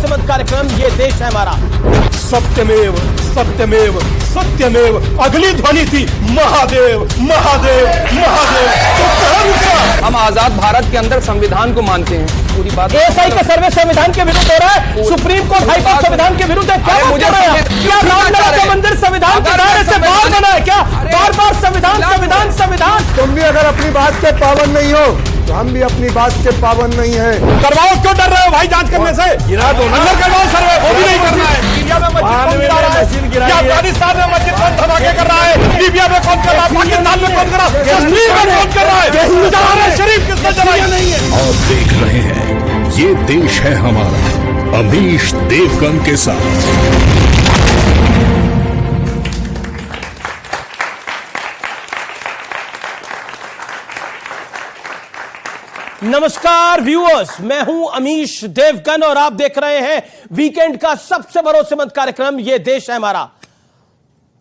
भरोसेमंद कार्यक्रम ये देश है हमारा। सत्यमेव सत्यमेव सत्यमेव, अगली ध्वनि थी महादेव महादेव महादेव। तो हम आजाद भारत के अंदर संविधान को मानते हैं। पूरी बात एएसआई का सर्वे संविधान के विरुद्ध हो रहा है, सुप्रीम कोर्ट हाई कोर्ट संविधान के विरुद्ध है। क्या बात कर रहे हैं? क्या रामलला का मंदिर संविधान के दायरे से बाहर बना है क्या? बार बार संविधान संविधान संविधान। तुम भी अगर अपनी बात के पाबंद नहीं हो तो हम भी अपनी बात के पाबंद नहीं है। करवाओ, क्यों डर रहे हो भाई जांच करने से? गिरा दो, अंदर करवाओ सर्वे, वो भी नहीं करना है। इंडिया में मस्जिद क्या अफगानिस्तान में मस्जिद कौन धमाके कर रहा है? लीबिया में कौन कर रहा है? पाकिस्तान में कौन कर रहा है? कश्मीर में कौन कर रहा है? जलाल शरीफ किसने जलाई नहीं है? आप देख रहे हैं ये देश है हमारा, अमीश देवगन के साथ। नमस्कार व्यूअर्स, मैं हूं अमीश देवगन और आप देख रहे हैं वीकेंड का सबसे भरोसेमंद कार्यक्रम ये देश है हमारा।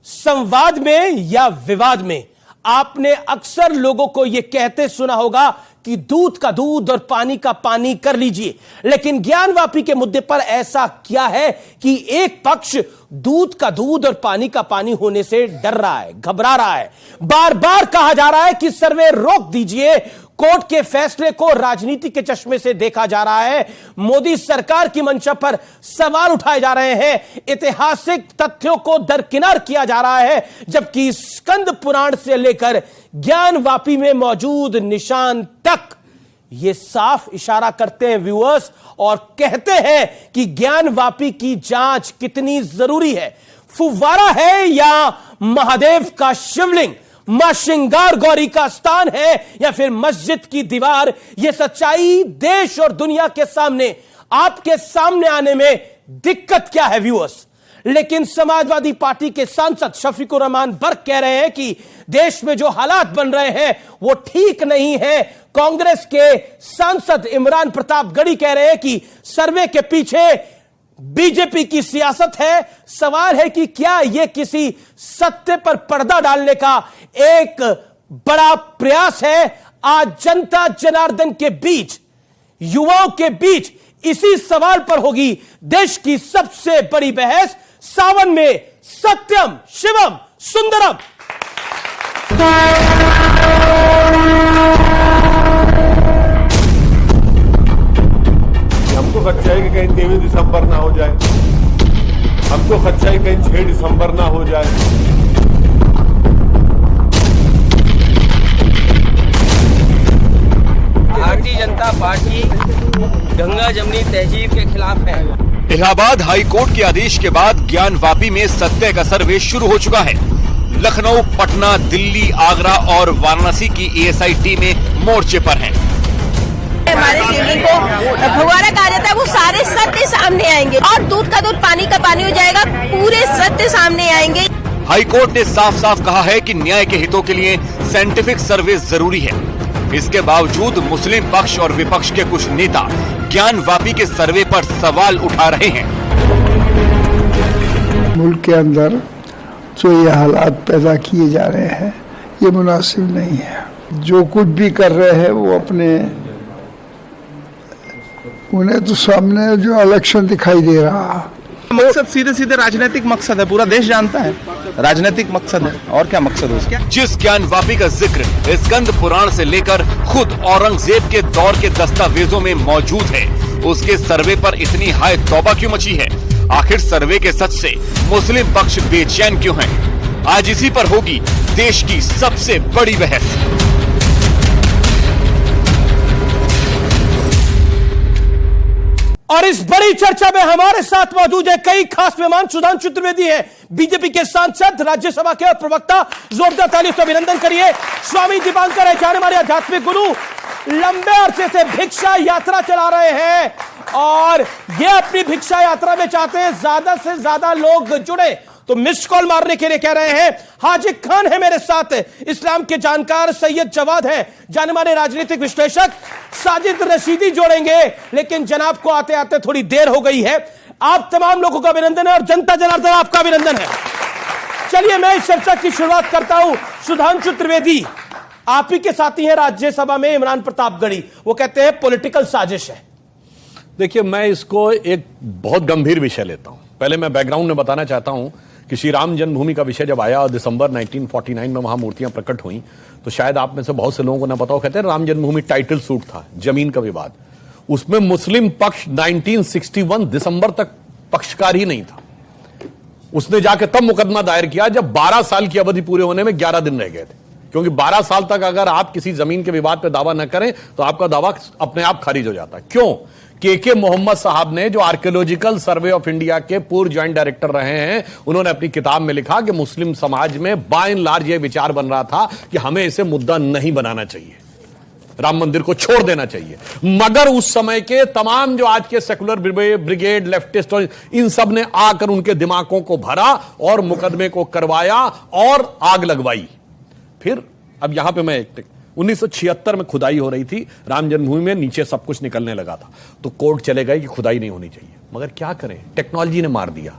संवाद में या विवाद में आपने अक्सर लोगों को यह कहते सुना होगा कि दूध का दूध और पानी का पानी कर लीजिए, लेकिन ज्ञानवापी के मुद्दे पर ऐसा क्या है कि एक पक्ष दूध का दूध और पानी का पानी होने से डर रहा है, घबरा रहा है। बार बार कहा जा रहा है कि सर्वे रोक दीजिए, कोर्ट के फैसले को राजनीति के चश्मे से देखा जा रहा है, मोदी सरकार की मंशा पर सवाल उठाए जा रहे हैं, ऐतिहासिक तथ्यों को दरकिनार किया जा रहा है, जबकि स्कंद पुराण से लेकर ज्ञानवापी में मौजूद निशान तक ये साफ इशारा करते हैं व्यूअर्स और कहते हैं कि ज्ञानवापी की जांच कितनी जरूरी है। फुव्वारा है या महादेव का शिवलिंग, मां श्रृंगार गौरी का स्थान है या फिर मस्जिद की दीवार, यह सच्चाई देश और दुनिया के सामने आपके सामने आने में दिक्कत क्या है व्यूअर्स? लेकिन समाजवादी पार्टी के सांसद शफीकुर रहमान बर्क कह रहे हैं कि देश में जो हालात बन रहे हैं वो ठीक नहीं है। कांग्रेस के सांसद इमरान प्रताप गढ़ी कह रहे हैं कि सर्वे के पीछे बीजेपी की सियासत है। सवाल है कि क्या यह किसी सत्य पर पर्दा डालने का एक बड़ा प्रयास है? आज जनता जनार्दन के बीच, युवाओं के बीच इसी सवाल पर होगी देश की सबसे बड़ी बहस। सावन में सत्यम शिवम सुंदरम। हमको खर्चा है कि कहीं 23 दिसंबर ना हो जाए, हमको खर्चा है कहीं 6 दिसंबर ना हो जाए। भारतीय जनता पार्टी गंगा जमनी तहजीब के खिलाफ है। इलाहाबाद हाई कोर्ट के आदेश के बाद ज्ञानवापी में सत्य का सर्वे शुरू हो चुका है। लखनऊ, पटना, दिल्ली, आगरा और वाराणसी की एएसआई टीमें मोर्चे पर हैं। हमारे शिवलिंग को फव्वारा कहा जाता है, वो सारे सत्य सामने आएंगे और दूध का दूध पानी का पानी हो जाएगा, पूरे सत्य सामने आएंगे। हाई कोर्ट ने साफ साफ कहा है कि न्याय के हितों के लिए साइंटिफिक सर्वे जरूरी है। इसके बावजूद मुस्लिम पक्ष और विपक्ष के कुछ नेता ज्ञानवापी के सर्वे पर सवाल उठा रहे हैं। मुल्क के अंदर जो ये हालात पैदा किए जा रहे हैं ये मुनासिब नहीं है। जो कुछ भी कर रहे हैं वो अपने, उन्हें तो सामने जो इलेक्शन दिखाई दे रहा, मकसद सीधे सीधे राजनीतिक मकसद है, पूरा देश जानता है राजनीतिक मकसद है। और क्या मकसद है उसका? जिस ज्ञानवापी का जिक्र स्कंद पुराण से लेकर खुद औरंगजेब के दौर के दस्तावेजों में मौजूद है, उसके सर्वे पर इतनी हाय तौबा क्यों मची है? आखिर सर्वे के सच से मुस्लिम पक्ष बेचैन क्यों है? आज इसी पर होगी देश की सबसे बड़ी बहस। और इस बड़ी चर्चा में हमारे साथ मौजूद है कई खास मेहमान। सुधांशु त्रिवेदी है, बीजेपी के सांसद, राज्यसभा के प्रवक्ता, जोरदार तालियों से अभिनंदन करिए। स्वामी दीपांकर है, जाने मारे आध्यात्मिक गुरु, लंबे अरसे से भिक्षा यात्रा चला रहे हैं और ये अपनी भिक्षा यात्रा में चाहते हैं ज्यादा से ज्यादा लोग जुड़े, तो मिस्ड कॉल मारने के लिए कह रहे हैं। हाजिक खान है मेरे साथ, इस्लाम के जानकार सैयद जवाद है, जाने माने राजनीतिक विश्लेषक, साजिद रशीदी जोड़ेंगे, लेकिन जनाब को आते आते थोड़ी देर हो गई है। आप तमाम लोगों का अभिनंदन है और जनता जनार्दन आपका अभिनंदन है। चलिए मैं इस चर्चा की शुरुआत करता हूं। सुधांशु त्रिवेदी, आप ही के साथी हैं राज्यसभा में इमरान प्रताप गढ़ी, वो कहते हैं पॉलिटिकल साजिश है। देखिए, मैं इसको एक बहुत गंभीर विषय लेता हूं। पहले मैं बैकग्राउंड में बताना चाहता हूं कि श्री राम जन्मभूमि का विषय जब आया और दिसंबर 1949 में वहां मूर्तियां प्रकट हुई, तो शायद आप में से बहुत से लोगों को ना पता हो, कहते हैं राम जन्मभूमि टाइटल सूट था, जमीन का विवाद। उसमें मुस्लिम पक्ष 1961 दिसंबर तक पक्षकार ही नहीं था। उसने जाके तब मुकदमा दायर किया जब 12 साल की अवधि पूरे होने में 11 दिन रह गए थे, क्योंकि 12 साल तक अगर आप किसी जमीन के विवाद पे दावा न करें तो आपका दावा अपने आप खारिज हो जाता है। क्यों? के मोहम्मद साहब ने, जो आर्कियोलॉजिकल सर्वे ऑफ इंडिया के पूर्व ज्वाइंट डायरेक्टर रहे हैं, उन्होंने अपनी किताब में लिखा कि मुस्लिम समाज में बाय एंड लार्ज यह विचार बन रहा था कि हमें इसे मुद्दा नहीं बनाना चाहिए, राम मंदिर को छोड़ देना चाहिए। मगर उस समय के तमाम जो आज के सेकुलर ब्रिगेड, लेफ्टिस्ट, और इन सब ने आकर उनके दिमागों को भरा और मुकदमे को करवाया और आग लगवाई। फिर अब यहां पे मैं 1976 में खुदाई हो रही थी राम जन्मभूमि में, नीचे सब कुछ निकलने लगा था, तो कोर्ट चले गए कि खुदाई नहीं होनी चाहिए। मगर क्या करें, टेक्नोलॉजी ने मार दिया।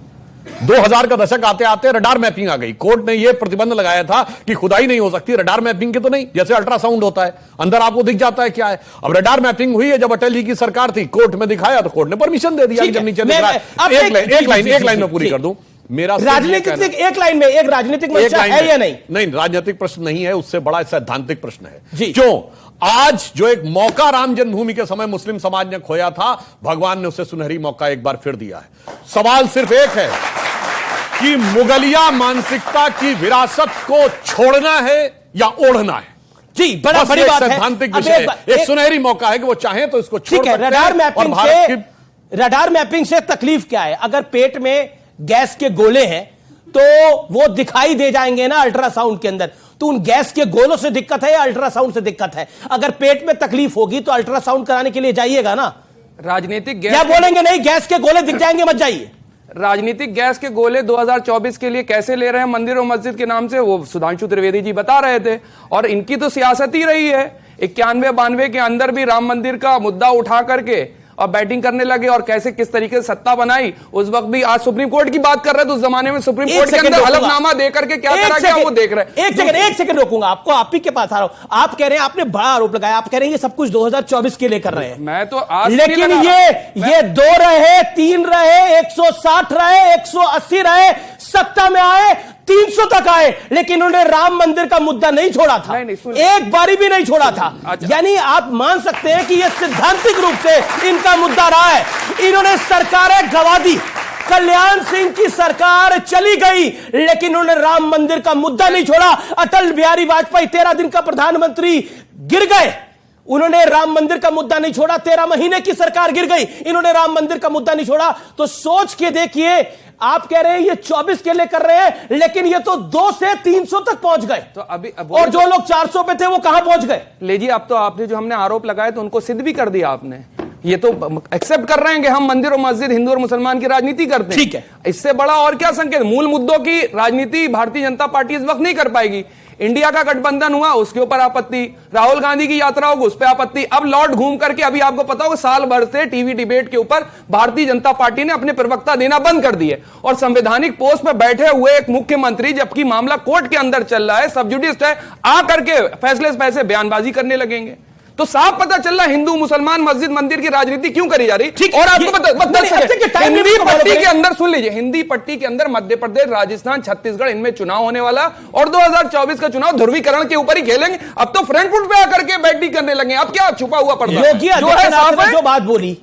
2000 का दशक आते आते रडार मैपिंग आ गई। कोर्ट ने यह प्रतिबंध लगाया था कि खुदाई नहीं हो सकती, रडार मैपिंग के तो नहीं, जैसे अल्ट्रासाउंड होता है, अंदर आपको दिख जाता है क्या है। अब रडार मैपिंग हुई है, जब अटल जी की सरकार थी, कोर्ट में दिखाया तो कोर्ट ने परमिशन दे दिया। जब नीचे एक लाइन में पूरी कर दूं, मेरा राजनीतिक एक लाइन में, एक राजनीतिक मसला है या नहीं? नहीं, राजनीतिक प्रश्न नहीं है, उससे बड़ा सैद्धांतिक प्रश्न है। क्यों? आज जो एक मौका राम जन्मभूमि के समय मुस्लिम समाज ने खोया था, भगवान ने उसे सुनहरी मौका एक बार फिर दिया है। सवाल सिर्फ एक है कि मुगलिया मानसिकता की विरासत को छोड़ना है या ओढ़ना है। जी, बड़ी बात है, सैद्धांतिक विषय, एक सुनहरी मौका है कि वो चाहे तो इसको छोड़ सकते हैं। रडार मैपिंग से तकलीफ क्या है? अगर पेट में गैस के गोले हैं तो वो दिखाई दे जाएंगे ना अल्ट्रासाउंड के अंदर, तो उन गैस के गोलों से दिक्कत है या अल्ट्रासाउंड से दिक्कत है? अगर पेट में तकलीफ होगी तो अल्ट्रासाउंड कराने के लिए जाइएगा ना। राजनीतिक गैस, क्या बोलेंगे नहीं गैस के गोले दिख जाएंगे, मत जाइए। राजनीतिक गैस के गोले 2024 के लिए कैसे ले रहे हैं मंदिर और मस्जिद के नाम से, वो सुधांशु त्रिवेदी जी बता रहे थे। और इनकी तो सियासत ही रही है। 91-92 के अंदर भी राम मंदिर का मुद्दा उठा करके और बैटिंग करने लगे और कैसे किस तरीके से सत्ता बनाई। उस वक्त भी, आज सुप्रीम कोर्ट की बात कर रहे थे, उस जमाने में सुप्रीम कोर्ट के अंदर हलफनामा दे करके क्या करा गया वो देख रहे हैं। एक सेकंड रोकूंगा आपको, आप ही के पास आ रहा हूं। आप कह रहे हैं, आपने बड़ा आरोप लगाया, आप कह रहे हैं ये सब कुछ 2024 के लिए कर रहे हैं। मैं तो आज, लेकिन ये 2 रहे, 3 रहे, 160 रहे, 180 रहे, सत्ता में आए, 300 तक आए, लेकिन उन्होंने राम मंदिर का मुद्दा नहीं छोड़ा था। एक बारी भी नहीं छोड़ा था। यानी आप मान सकते हैं कि यह सिद्धांतिक रूप से इनका मुद्दा रहा है। इन्होंने सरकारें गंवा दी, कल्याण सिंह की सरकार चली गई, लेकिन उन्होंने राम मंदिर का मुद्दा नहीं छोड़ा। अटल बिहारी वाजपेयी 13 दिन का प्रधानमंत्री, गिर गए, उन्होंने राम मंदिर का मुद्दा नहीं छोड़ा। 13 महीने की सरकार गिर गई, इन्होंने राम मंदिर का मुद्दा नहीं छोड़ा। तो सोच के देखिए, आप कह रहे हैं ये 24 के लिए कर रहे हैं, लेकिन ये तो 2 से 300 तक पहुंच गए। तो अभी और जो लोग 400 पे थे वो कहां पहुंच गए? लीजिए, अब तो आपने जो हमने आरोप लगाए तो उनको सिद्ध भी कर दिया आपने। ये तो एक्सेप्ट कर रहे हैं कि हम मंदिर और मस्जिद, हिंदू और मुसलमान की राजनीति करते हैं। ठीक है, इससे बड़ा और क्या संकेत? मूल मुद्दों की राजनीति भारतीय जनता पार्टी इस वक्त नहीं कर पाएगी। इंडिया का गठबंधन हुआ, उसके ऊपर आपत्ति, राहुल गांधी की यात्रा होगी, उस पर आपत्ति। अब लॉर्ड घूम करके, अभी आपको पता होगा, साल भर से टीवी डिबेट के ऊपर भारतीय जनता पार्टी ने अपने प्रवक्ता देना बंद कर दिए और संवैधानिक पोस्ट पर बैठे हुए एक मुख्यमंत्री, जबकि मामला कोर्ट के अंदर चल रहा है, सब जुडिस है, आ करके फैसले पैसे बयानबाजी करने लगेंगे। तो साफ पता चल रहा है हिंदू मुसलमान मस्जिद मंदिर की राजनीति क्यों करी जा रही। और आपको हिंदी पट्टी के अंदर, सुन लीजिए, हिंदी पट्टी के अंदर मध्य प्रदेश, राजस्थान, छत्तीसगढ़, इनमें चुनाव होने वाला और 2024 का चुनाव ध्रुवीकरण के ऊपर ही खेलेंगे। अब तो फ्रंट फुट पे आकर के बैटिंग करने लगे। अब क्या छुपा हुआ पर्दा? योगी आदित्यनाथ ने जो बात बोली,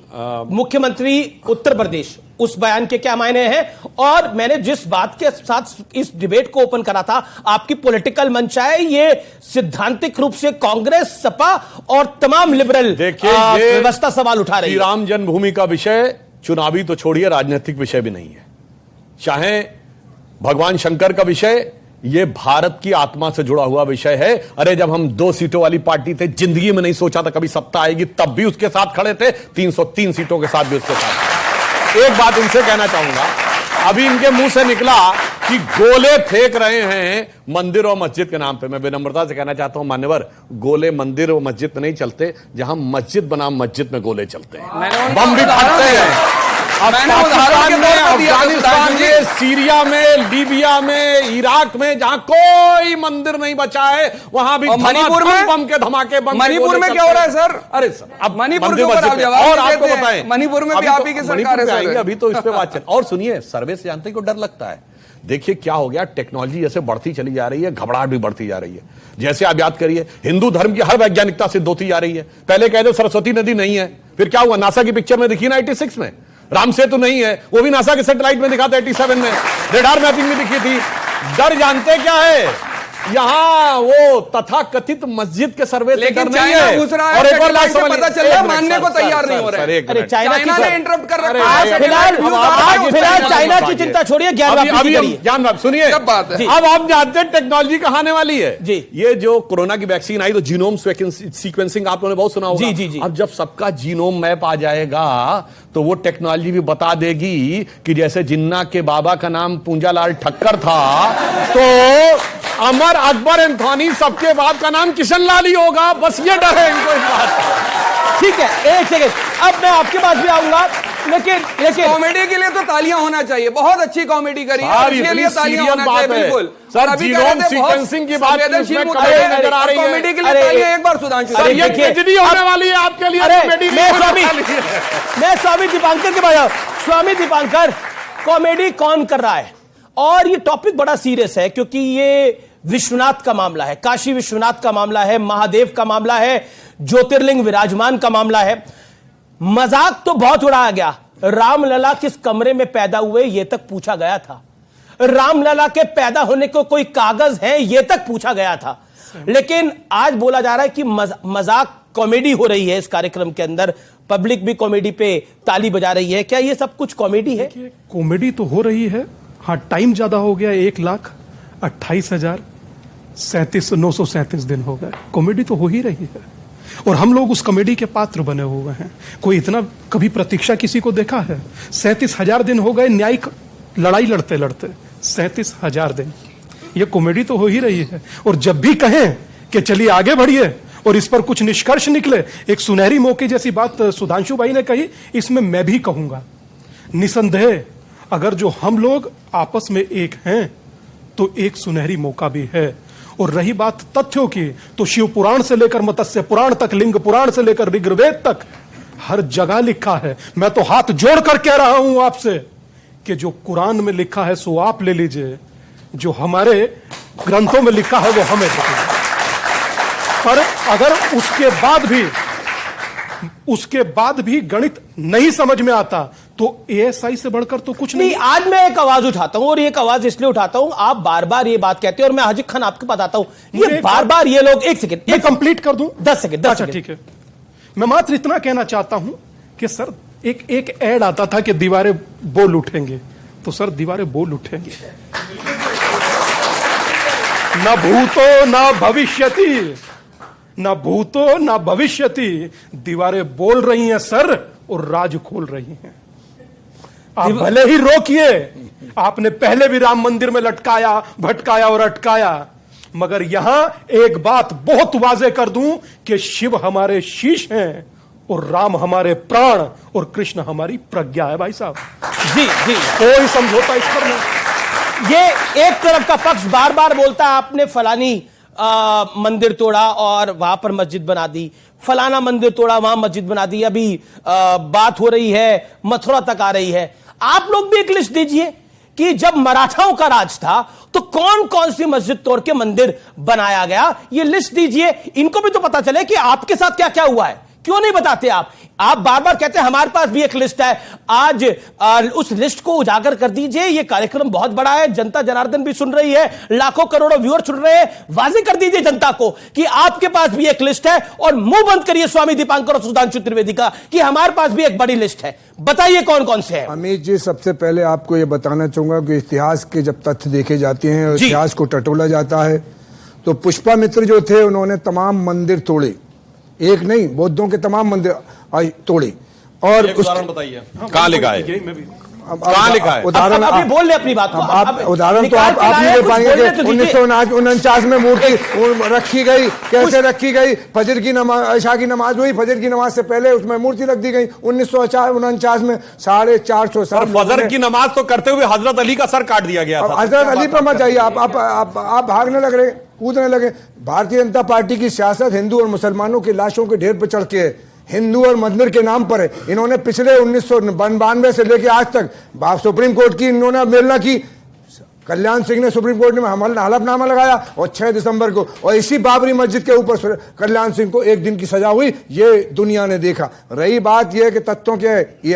मुख्यमंत्री उत्तर प्रदेश, उस बयान के क्या मायने हैं? और मैंने जिस बात के साथ इस डिबेट को ओपन करा था, आपकी पॉलिटिकल मंशा है, ये सिद्धांतिक रूप से कांग्रेस, सपा और तमाम लिबरल व्यवस्था सवाल उठा रही है। राम जन्मभूमि का विषय चुनावी तो छोड़िए, राजनीतिक विषय भी नहीं है। चाहे भगवान शंकर का विषय, ये भारत की आत्मा से जुड़ा हुआ विषय है। अरे जब हम 2 सीटों वाली पार्टी थे, जिंदगी में नहीं सोचा था कभी सत्ता आएगी, तब भी उसके साथ खड़े थे। 303 सीटों के साथ भी उसके साथ। एक बात इनसे कहना चाहूंगा, अभी इनके मुंह से निकला कि गोले फेंक रहे हैं मंदिर और मस्जिद के नाम पे। मैं विनम्रता से कहना चाहता हूं मान्यवर, गोले मंदिर और मस्जिद में नहीं चलते, जहां मस्जिद बनाम मस्जिद में गोले चलते हैं, बम भी फटते हैं। मैंने उदाहरण के तौर पर दिया था अफगानिस्तान सुधांशु जी। में, सीरिया में, लीबिया में, इराक में, जहां कोई मंदिर नहीं बचा है, वहां भी और मणिपुर में बम के धमाके, बम के मणिपुर गोले में क्या हो रहा है सर? अरे सर, अब मणिपुर मंदिर के ऊपर मस्जिद आप में। जवाब और नहीं आपको देते हैं। बताएं, मणिपुर में भी अभी आप तो ही की मणिपुर सरकार है पे सर। आएंगे, अभी तो इस पे बात चल। और सुनिए, सर्वे से जानते ही को डर लगता है। देखिए क्या हो गया, टेक्नोलॉजी जैसे बढ़ती चली जा रही है, घबराहट भी बढ़ती जा रही है। जैसे आप याद करिए, हिंदू धर्म की हर वैज्ञानिकता सिद्ध होती जा रही है। पहले कह दो सरस्वती नदी नहीं है, फिर क्या हुआ, नासा की पिक्चर में दिखी ना 86 में, राम सेतु नहीं है, वो भी नासा के सैटेलाइट में दिखा था 87 में, रेडार मैपिंग में दिखी थी। डर जानते क्या है, यहां वो तथा कथित मस्जिद के सर्वे से लेकिन डर नहीं चाइना है। घुस रहा है, और एक और बात सैटेलाइट से समझ, पता चल रहा है, मानने को तैयार नहीं हो रहा है। अरे चाइना ने इंटरप्ट कर अरे रखा है। फिलहाल सैटेलाइट फिलहाल चाइना की चिंता छोड़िए, ज्ञान वापसी अभी करिए। जान बात सुनिए, क्या बात है? अब आप जानते हैं टेक्नोलॉजी कहां आने वाली है जी। ये जो कोरोना की वैक्सीन आई तो जीनोम सीक्वेंसिंग आप लोगों ने बहुत सुना होगा। जी, जी, जी। अब जब सबका जीनोम मैप आ जाएगा तो वो टेक्नोलॉजी भी बता देगी कि जैसे जिन्ना के बाबा का नाम पूंजालाल ठक्कर था तो अमर अकबर एंथोनी सबके बाप का नाम किशन लाल ही होगा। बस ये डर है इनको इस बात का। ठीक है, एक सेकेंड, अब मैं आपके पास भी आऊंगा, लेकिन कॉमेडी के लिए तो तालियां होना चाहिए, बहुत अच्छी कॉमेडी करी है, सर, इसके इतनी लिए तालियां serious होना बात चाहिए है। बिल्कुल। सर, और अभी कह जीनोम रहे थे बहुत सीक्वेंसिंग की बात संवेदनशील इसमें मुद्दे कड़ाई हैं। नजर आ रही है। कॉमेडी के लिए अरे, तालियां एक बार सुधांशु सर, जी। ये देखिए, ट्रेजेडी होने वाली है आपके लिए। अरे कॉमेडी मैं नहीं स्वामी होने वाली है। मैं स्वामी दीपांकर के पास आऊं। स्वामी दीपांकर, कॉमेडी कौन कर रहा है? और ये टॉपिक बड़ा सीरियस है क्योंकि ये विश्वनाथ का मामला है, काशी विश्वनाथ का मामला है, महादेव का मामला है, ज्योतिर्लिंग विराजमान का मामला है। मजाक तो बहुत उड़ाया गया, रामलला किस कमरे में पैदा हुए यह तक पूछा गया था, रामलला के पैदा होने को कोई कागज है यह तक पूछा गया था। लेकिन आज बोला जा रहा है कि मजाक कॉमेडी हो रही है इस कार्यक्रम के अंदर, पब्लिक भी कॉमेडी पे ताली बजा रही है। क्या ये सब कुछ कॉमेडी है? कॉमेडी तो हो रही है, हाँ टाइम ज्यादा हो गया, 1,28,937 दिन हो गए, कॉमेडी तो हो ही रही है और हम लोग उस कॉमेडी के पात्र बने हुए हैं। कोई इतना कभी प्रतीक्षा किसी को देखा है? 37,000 दिन हो गए न्यायिक लड़ाई लड़ते लड़ते, 37,000 दिन, ये कॉमेडी तो हो ही रही है। और जब भी कहें कि चलिए आगे बढ़िए और इस पर कुछ निष्कर्ष निकले, एक सुनहरी मौके जैसी बात सुधांशु भाई ने कही, इसमें मैं भी कहूंगा, निसंदेह अगर जो हम लोग आपस में एक हैं तो एक सुनहरी मौका भी है। और रही बात तथ्यों की, तो शिव पुराण से लेकर मत्स्य पुराण तक, लिंग पुराण से लेकर ऋग्वेद तक हर जगह लिखा है। मैं तो हाथ जोड़कर कह रहा हूं आपसे कि जो कुरान में लिखा है सो आप ले लीजिए, जो हमारे ग्रंथों में लिखा है वो हमें दीजिए। पर अगर उसके बाद भी गणित नहीं समझ में आता तो एएसआई से बढ़कर तो कुछ नहीं। आज मैं एक आवाज उठाता हूं और एक आवाज इसलिए उठाता हूं, आप बार बार ये बात कहते हैं और मैं हाजिर खान आपके पास आता हूं, ये बार बार ये लोग, एक सेकंड मैं कंप्लीट कर दूं, 10 सेकंड। अच्छा ठीक है, मैं मात्र इतना कहना चाहता हूं कि सर एक ऐड आता था कि दीवारें बोल उठेंगे, तो सर दीवारें बोल उठेंगी, न भूतो न भविष्यति, न भूतो न भविष्यति, दीवारें बोल रही हैं सर और राज खोल रही हैं। आप भले ही रोकिए, आपने पहले भी राम मंदिर में लटकाया, भटकाया और अटकाया, मगर यहां एक बात बहुत वाजे कर दूं कि शिव हमारे शीश हैं और राम हमारे प्राण और कृष्ण हमारी प्रज्ञा है। भाई साहब जी जी, कोई समझौता इस पर नहीं। ये एक तरफ का पक्ष बार बार बोलता है आपने फलानी मंदिर तोड़ा और वहां पर मस्जिद बना दी, फलाना मंदिर तोड़ा वहां मस्जिद बना दी, अभी बात हो रही है मथुरा तक आ रही है। आप लोग भी एक लिस्ट दीजिए कि जब मराठाओं का राज था तो कौन कौन सी मस्जिद तोड़ के मंदिर बनाया गया, ये लिस्ट दीजिए, इनको भी तो पता चले कि आपके साथ क्या क्या हुआ है। क्यों नहीं बताते आप बार बार कहते हैं हमारे पास भी एक लिस्ट है, आज उस लिस्ट को उजागर कर दीजिए। ये कार्यक्रम बहुत बड़ा है, जनता जनार्दन भी सुन रही है, लाखों करोड़ों व्यूअर सुन रहे हैं, वाजे कर दीजिए जनता को कि आपके पास भी एक लिस्ट है और मुंह बंद करिए स्वामी दीपांकर और सुधांशु त्रिवेदी का कि हमारे पास भी एक बड़ी लिस्ट है। बताइए कौन कौन से हैं। अमित जी, सबसे पहले आपको यह बताना चाहूंगा कि इतिहास के जब तथ्य देखे जाते हैं और इतिहास को टटोला जाता है तो पुष्पामित्र जो थे उन्होंने तमाम मंदिर तोड़े, एक नहीं बौद्धों के तमाम मंदिर तोड़े। और उदाहरण बताइए कहां लिखा है? कहाँ लिखा है? उदाहरण अभी बोल ले अपनी बात को। आप उदाहरण तो आप निकाल के नहीं लाए, दे कुछ पाएंगे बोलने कि तो दीजिए। 1949 में मूर्ति रखी गई, कैसे रखी गई? फजर की नमाज, ईशा की नमाज हुई, फजर की नमाज से पहले उसमें मूर्ति रख दी गई 1949 में। 450 साल फजर की नमाज तो करते हुए हजरत अली का सर काट दिया गया था। हजरत अली पर मत जाइए, आप भागने लग रहे, कूदने लगे। भारतीय जनता पार्टी की सियासत हिंदू और मुसलमानों की लाशों के ढेर पर चढ़ के है, हिंदू और मंदिर के नाम पर है। इन्होंने पिछले 1992 से लेकर आज तक सुप्रीम कोर्ट की इन्होंने अवहेलना की। कल्याण सिंह ने सुप्रीम कोर्ट में हलफनामा लगाया और 6 दिसंबर को, और इसी बाबरी मस्जिद के ऊपर कल्याण सिंह को 1 दिन की सजा हुई, ये दुनिया ने देखा। रही बात यह कि तत्वों के ये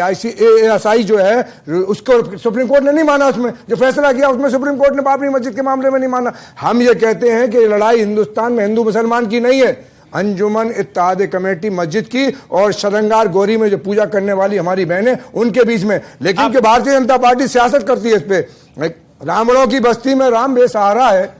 ASI जो है उसको सुप्रीम कोर्ट ने नहीं माना, उसमें जो फैसला किया उसमें सुप्रीम कोर्ट ने बाबरी मस्जिद के मामले में नहीं माना। हम ये कहते हैं कि लड़ाई हिंदुस्तान में हिंदू मुसलमान की नहीं है, अंजुमन इत्तेहाद कमेटी मस्जिद की और शरंगार गौरी में जो पूजा करने वाली हमारी बहनें उनके बीच में। लेकिन कि भारतीय जनता पार्टी सियासत करती है इस पे। रावणों की बस्ती में राम बेसहारा है,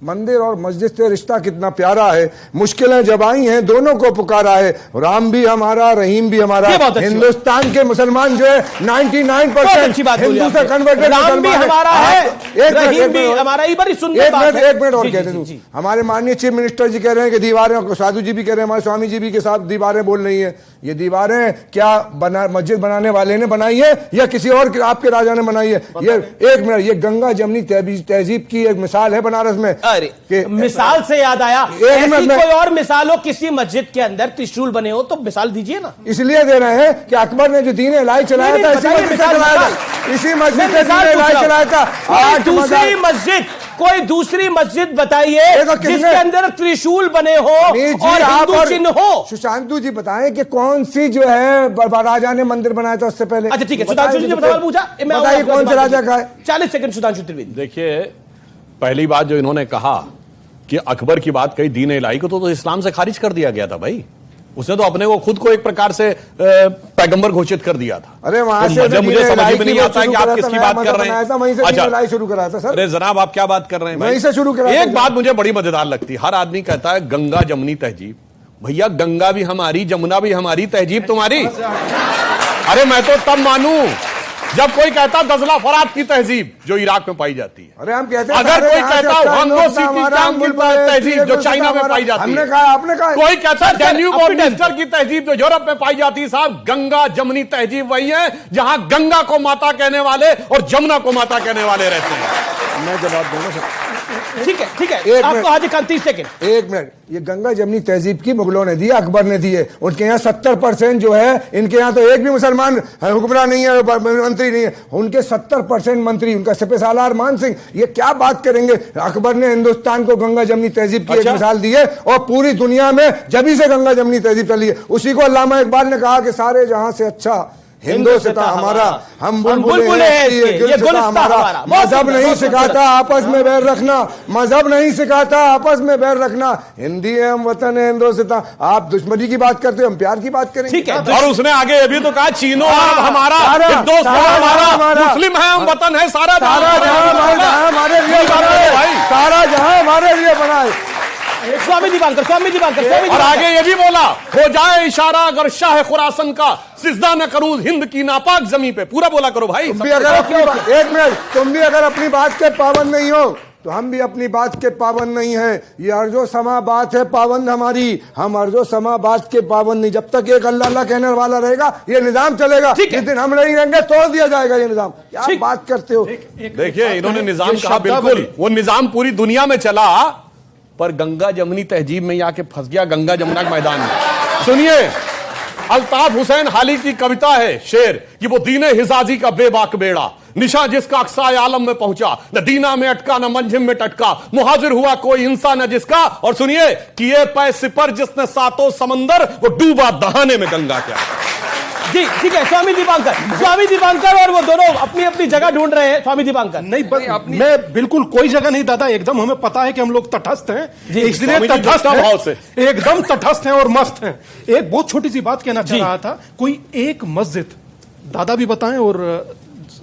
मंदिर और मस्जिद से रिश्ता कितना प्यारा है, मुश्किलें जब आई हैं दोनों को पुकारा है, राम भी हमारा रहीम भी हमारा। हिंदुस्तान के मुसलमान जो है 99% हिंदू से कन्वर्टेड राम भी हमारा है, रहीम भी हमारा। एक मिनट और कहते हैं, हमारे माननीय चीफ मिनिस्टर जी कह रहे हैं कि दीवारें, साधु जी भी कह रहे हैं, हमारे स्वामी जी भी के साथ दीवारें बोल रही है। ये दीवारें क्या मस्जिद बनाने वाले ने बनाई है या किसी और आपके राजा ने बनाई है? ये एक मिनट, ये गंगा जमनी तहजीब की एक मिसाल है बनारस में। मिसाल से याद आया, ऐसी कोई और मिसाल हो किसी मस्जिद के अंदर त्रिशूल बने हो तो मिसाल दीजिए ना। इसलिए दे रहे हैं कि अकबर ने जो दीन इलाही चलाया था इसी मस्जिद से चलाया था। दूसरी मस्जिद, कोई दूसरी मस्जिद बताइए जिसके अंदर त्रिशूल बने हो और हिंदू चिन्ह हो। सुशांतु जी बताएं कि कौन सी जो है राजा ने मंदिर बनाया था उससे पहले? अच्छा ठीक है, सुधांशु जी ने सवाल पूछा, बताइए कौन से राजा का है? 40 सेकंड सुधांशु त्रिवेदी। देखिए, पहली बात जो इन्होंने कहा कि अकबर की बात कही दीन इलाही को, तो इस्लाम से खारिज कर दिया गया था भाई। उसने तो अपने को खुद को एक प्रकार से पैगंबर घोषित कर दिया था। अरे वहां से मुझे समझ में नहीं आता है कि आप किसकी बात कर रहे हैं। अच्छा, शुरू करा था सर। अरे जनाब, आप क्या बात कर रहे हैं भाई? वहीं से शुरू करा। एक बात मुझे बड़ी मजेदार लगती है, हर आदमी कहता है गंगा जमुनी तहजीब। भैया गंगा भी हमारी, जमुना भी हमारी, तहजीब तुम्हारी। अरे मैं तो तब मानू जब कोई कहता दजला फरात की तहजीब जो इराक में पाई जाती है। अरे हम कहते हैं, अगर कोई कहता वांगो की तहजीब जो चाइना में पाई जाती है, आपने कहा कोई कहता डेन्यूब और मिस्टर की तहजीब जो यूरोप में पाई जाती है। साहब, गंगा जमुनी तहजीब वही है जहां गंगा को माता कहने वाले और जमुना को माता कहने वाले रहते हैं। मैं जवाब दूंगा सर। ठीक है ठीक है, आपको आज 31 सेकंड। एक मिनट, ये गंगा जमुनी तहजीब की मुगलों ने दी, अकबर ने दी है। उनके यहाँ 70% जो है, इनके यहाँ तो एक भी मुसलमान हुक्मरान नहीं है, मंत्री नहीं है। उनके 70% मंत्री, उनका सिपह सालार मान सिंह। ये क्या बात करेंगे? अकबर ने हिंदुस्तान को गंगा जमुनी तहजीब की एक मिसाल दी है और पूरी दुनिया में जब से गंगा जमुनी तहजीब चली है। उसी को अल्लामा इकबाल ने कहा कि सारे जहां से अच्छा हिंदुस्तान हमारा, हम बुलबुल हैं, ये गुलस्तान हमारा। मजहब नहीं सिखाता आपस में बैर रखना, मजहब नहीं सिखाता आपस में बैर रखना। हिंदी है, हम वतन है हिंदुस्तान। आप दुश्मनी की बात करते हो, हम प्यार की बात करेंगे। ठीक है, और उसने आगे ये भी तो कहा चीनो हमारा, हमारा, मुस्लिम है, हम वतन है, सारा जहां हमारे लिए बना है, सारा जहां हमारे लिए बना है। स्वामी दीवानकर और आगे ये भी बोला, हो जाए इशारा अगर शाह खुरासन का, सिजदा न करूं हिंद की नापाक जमी पे। पूरा बोला करो भाई। एक मिनट, तुम भी अगर अपनी बात के पाबंद नहीं हो तो हम भी अपनी बात के पाबंद नहीं है। ये अर्जो समा बात है पाबंद हमारी, हम अर्जो समा बात के पाबंद नहीं। जब तक एक अल्लाह अल्लाह कहने वाला रहेगा ये निजाम चलेगा। जिस दिन हम नहीं रहेंगे तोड़ दिया जाएगा ये निजाम। क्या बात करते हो? देखिए, इन्होंने निजाम कहा, बिल्कुल वो निजाम पूरी दुनिया में चला, पर गंगा जमुनी तहजीब में आके फंस गया गंगा जमुना के मैदान में। सुनिए, अल्ताफ हुसैन हाली की कविता है, शेर कि वो दीने हिजाजी का बेबाक बेड़ा, निशा जिसका अक्साए आलम में पहुंचा, न दीना में अटका न मंजिम में टटका, मुहाजिर हुआ कोई इंसान न जिसका। और सुनिए, किए पै सिपर जिसने सातों समंदर, वो डूबा दहाने में गंगा क्या। जी ठीक है, स्वामी दीपांकर और वो दोनों अपनी अपनी जगह ढूंढ रहे हैं। स्वामी दीपांकर नहीं, मैं बिल्कुल कोई जगह नहीं दादा, एकदम हमें पता है कि हम लोग तटस्थ हैं, इसलिए तटस्थ हैं, एकदम तटस्थ हैं और मस्त हैं। एक बहुत छोटी सी बात कहना चाह रहा था, कोई एक मस्जिद दादा भी बताएं और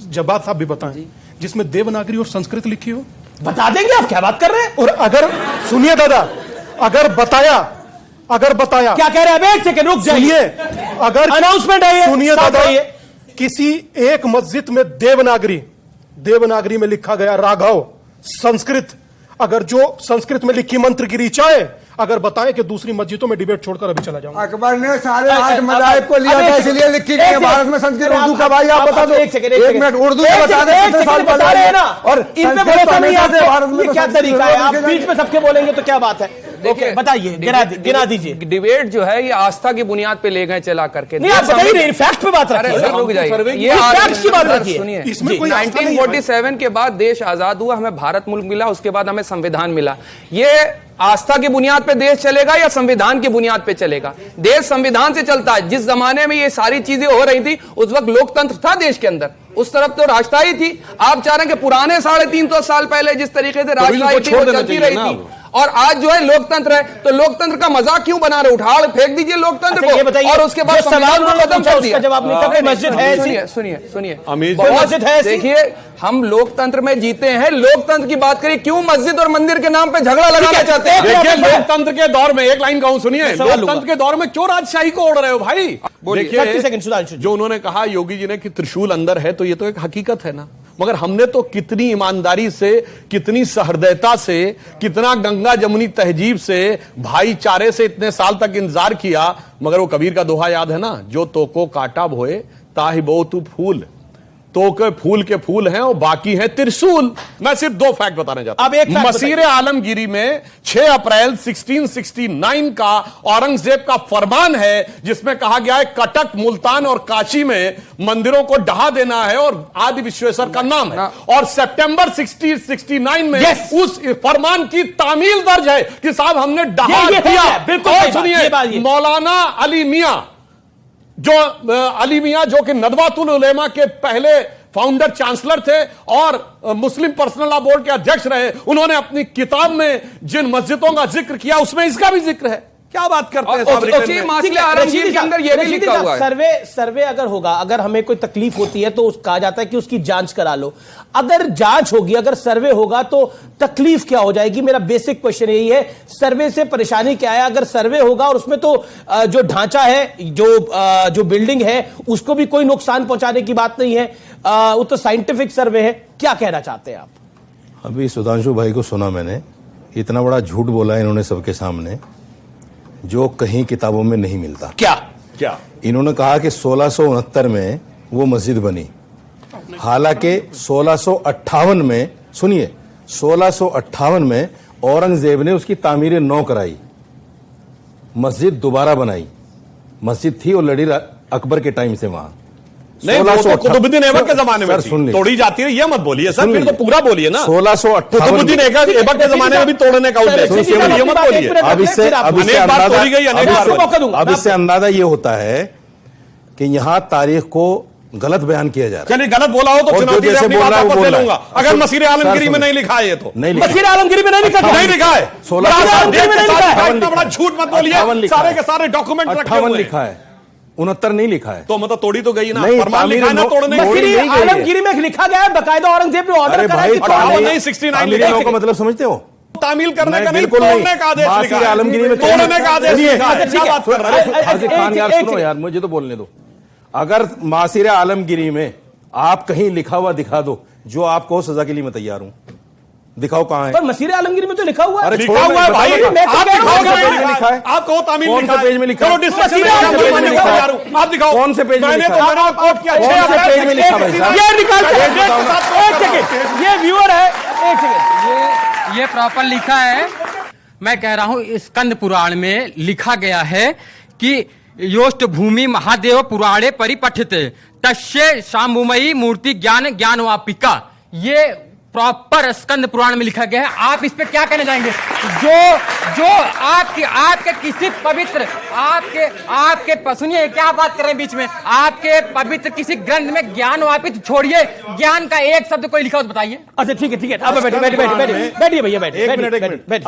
जब्बार साहब भी बताएं जिसमें देवनागरी और संस्कृत लिखी हो। बता देंगे, आप क्या बात कर रहे हैं? और अगर सुनिए दादा, अगर बताया क्या कह रहे हैं? एक सेकंड रुक जाइए, अगर अनाउंसमेंट है, सुनिए दादा, किसी एक मस्जिद में देवनागरी में लिखा गया राघव संस्कृत, अगर जो संस्कृत में लिखी मंत्र की ऋचाएं अगर बताएं कि दूसरी मस्जिदों में डिबेट छोड़कर अभी चला जाऊंगा। अकबर ने सारे 8 मज़ाहिब को लिया था, इसलिए लिखी गई है भारत में संस्कृत उर्दू का। भाई आप बता दो, एक मिनट उर्दू में बता दें कितने साल बता रहे हैं ना, और इन पे भरोसा नहीं आता भारत में। क्या तरीका है, आप बीच में सबके बोलेंगे तो क्या बात है? देखिए बताइए, गिना दीजिए। डिबेट जो है ये आस्था की बुनियाद पे ले गए चला करके। नहीं आप बताइए, फैक्ट पे बात रखिए। रुक जाइए, ये फैक्ट की बात रखिए। सुनिए, 1947 के बाद देश आजाद हुआ, हमें भारत मुल्क मिला, उसके बाद हमें संविधान मिला। ये आस्था की बुनियाद पे देश चलेगा या संविधान की बुनियाद पे चलेगा? देश संविधान से चलता है। जिस जमाने में ये सारी चीजें हो रही थी उस वक्त लोकतंत्र था देश के अंदर, उस तरफ तो राजशाही थी। आप चाह रहे हैं कि पुराने 350 साल पहले जिस तरीके से राजशाही थी वो चलती रही थी, और आज जो है लोकतंत्र है, तो लोकतंत्र का मजाक क्यों बना रहे? उठाड़ फेंक दीजिए लोकतंत्र को, और उसके बाद संविधान को खत्म कर दिया। जवाब नहीं था, मस्जिद है। सुनिए, मस्जिद है। देखिए, हम लोकतंत्र में जीते हैं, लोकतंत्र की बात करिए, क्यों मस्जिद और मंदिर के नाम पे झगड़ा लगाना चाहते हैं? देखिए, लोकतंत्र के दौर में एक लाइन कहूं, सुनिए, लोकतंत्र के दौर में क्यों राजशाही को ओढ़ रहे हो भाई? देखिए, जो उन्होंने कहा योगी जी ने कि त्रिशूल अंदर है, तो ये तो एक हकीकत है ना। मगर हमने तो कितनी ईमानदारी से, कितनी सहृदयता से, कितना गंगा जमुनी तहजीब से, भाईचारे से इतने साल तक इंतजार किया। मगर वो कबीर का दोहा याद है ना, जो तोको काटा भोए ताहि बो तू फूल, तो के फूल के फूल हैं और बाकी हैं त्रिशूल। मैं सिर्फ 2 फैक्ट बताने चाहता हूं। मसीरे आलमगीरी में 6 अप्रैल 1669 का औरंगजेब का फरमान है, जिसमें कहा गया है कटक, मुल्तान और काशी में मंदिरों को ढहा देना है और आदि विश्वेश्वर का नाम है। और सितंबर 1669 में उस फरमान की तामील दर्ज है कि साहब हमने ढहा दिया। और सुनिए, मौलाना अली मियां जो कि नदवातुल उलेमा के पहले फाउंडर चांसलर थे और मुस्लिम पर्सनल लॉ बोर्ड के अध्यक्ष रहे, उन्होंने अपनी किताब में जिन मस्जिदों का जिक्र किया उसमें इसका भी जिक्र है। क्या बात करते हैं साहब? के अंदर ये भी लिखा हुआ है। सर्वे अगर होगा, अगर हमें कोई तकलीफ होती है तो कहा जाता है कि उसकी जांच करा लो। अगर जांच होगी, अगर सर्वे होगा तो तकलीफ क्या हो जाएगी? मेरा बेसिक क्वेश्चन यही है, सर्वे से परेशानी क्या है? अगर सर्वे होगा और उसमें तो जो ढांचा है, जो बिल्डिंग है, उसको भी कोई नुकसान पहुंचाने की बात नहीं है, वो तो साइंटिफिक सर्वे है। क्या कहना चाहते हैं आप? अभी सुधांशु भाई को सुना मैंने, इतना बड़ा झूठ बोला इन्होंने सबके सामने, जो कहीं किताबों में नहीं मिलता। क्या इन्होंने कहा कि 1669 में वो मस्जिद बनी, हालांकि 1658 में, सुनिए, 1658 में औरंगजेब ने उसकी तामीर नौ कराई, मस्जिद दोबारा बनाई। मस्जिद थी ऑलरेडी अकबर के टाइम से वहां। नहीं, तो कुतुबुद्दीन ऐबक के जमाने में तोड़ी जाती है, ये मत बोलिए सर, फिर तो पूरा बोलिए ना। 1658 कुतुबुद्दीन ऐबक के जमाने में भी तोड़ने का उद्देश्य, ये मत बोलिए। अब इससे अंदाजा ये होता है कि यहां तारीख को गलत बयान किया जा रहा है। चलिए, गलत बोला हो तो चुनौती से अपनी बात आपको दे लूंगा। अगर मसीरे आलमगीरी में नहीं लिखा है, ये तो नहीं, मसीरे आलमगीरी में नहीं लिखा है। 1658 बड़ा झूठ मत बोलिए, सारे के सारे डॉक्यूमेंट 58 लिखा है, 69 नहीं लिखा है। तो मतलब तोड़ी तो गई ना, नहीं, फरमान लिखा है ना तोड़ने। मसीरे आलमगीरी में लिखा गया है, बकायदा औरंगजेब ने ऑर्डर करा है कि नहीं 69 का मतलब समझते हो? तामील करने का नहीं, तोड़ने का आदेश लिखा है। आलमगीरी में तोड़ने का आदेश लिखा है। क्या बात कर रहे हैं? हाजी खान यार, सुनो यार, मुझे तो बोलने दो। अगर मासिर आलमगीरी में आप कहीं लिखा हुआ दिखा दो, जो आप कहो सजा के लिए मैं तैयार हूं। दिखाओ कहां है? पर मसीरे आलमगीरी में तो लिखा हुआ है। अरे लिखा हुआ है भाई, आप दिखाओ, आप कहो तामील कौन से पेज में लिखा है? आप दिखाओ कौन से पेज में मैंने लिखा तो है? मैंने कोट किया, कौन से पेज में लिखा भाई साहब? ये निकाल एक सेकंड, ये व्यूअर है, एक सेकंड, ये प्रॉपर लिखा है। मैं कह रहा हूं, स्कंद पुराण में लिखा गया है कि योष्ट भूमि महादेव पुराणे परिपठिते तस्य शाम्भुमयी मूर्ति ज्ञान ज्ञानवापिका। ये प्रॉपर स्कंद पुराण में लिखा गया है। आप इस पे क्या कहना चाहेंगे? जो आपके किसी पवित्र आपके सुनिए, क्या बात कर रहे हैं बीच में? आपके पवित्र किसी ग्रंथ में ज्ञान वापित छोड़िए, ज्ञान का एक शब्द कोई लिखा हो तो बताइए। अच्छा ठीक है, अब बैठिए भैया, बैठिए।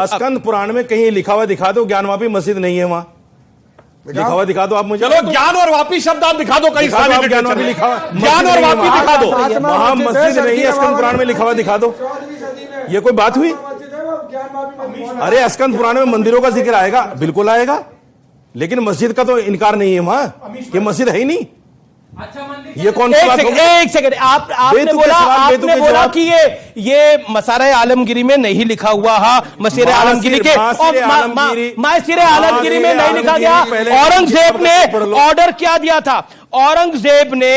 स्कंद पुराण में कहीं लिखा हुआ दिखा दो, ज्ञानवापी मस्जिद नहीं है वहां, लिखा हुआ दिखा दो आप मुझे। चलो, ज्ञान और वापी शब्द आप दिखा दो, कहीं ज्ञान वापी लिखा हुआ, ज्ञान और वापी दिखा दो। वहां मस्जिद नहीं है, स्कंद पुराण में लिखा हुआ दिखा दो। ये कोई बात हुई? अरे स्कंद पुराण में मंदिरों का जिक्र आएगा, बिल्कुल आएगा, लेकिन मस्जिद का तो इनकार नहीं है वहां, ये मस्जिद है ही नहीं। ये कौन सी बात हो गई? एक सेकंड आपने बेतुके बोला सवाल, बेतुके बोला जवाब। कि ये मसारे आलमगिरी में नहीं लिखा हुआ है, मसीरे आलमगिरी के मसीरे आलमगिरी में नहीं लिखा गया। औरंगजेब ने ऑर्डर क्या दिया था? औरंगजेब ने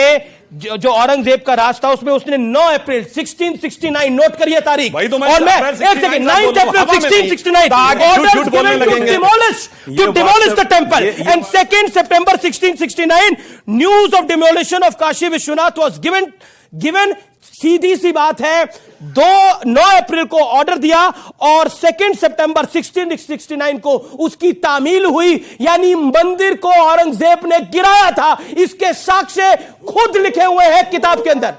जो औरंगजेब का राज था उसमें उसने 9 अप्रैल 1669 नोट करिए तारीख। वही तो मैं और मैं 9 एक सेकंड 9 अप्रैल 1669 झूठ बोलने लगेंगे। to demolish the temple and 2nd September 1669 news of demolition of Kashi Vishwanath was given सीधी सी बात है 9 अप्रैल को ऑर्डर दिया और 2 सितंबर 1669 को उसकी तामील हुई, यानी मंदिर को औरंगजेब ने गिराया था। इसके साक्ष्य खुद लिखे हुए हैं किताब के अंदर।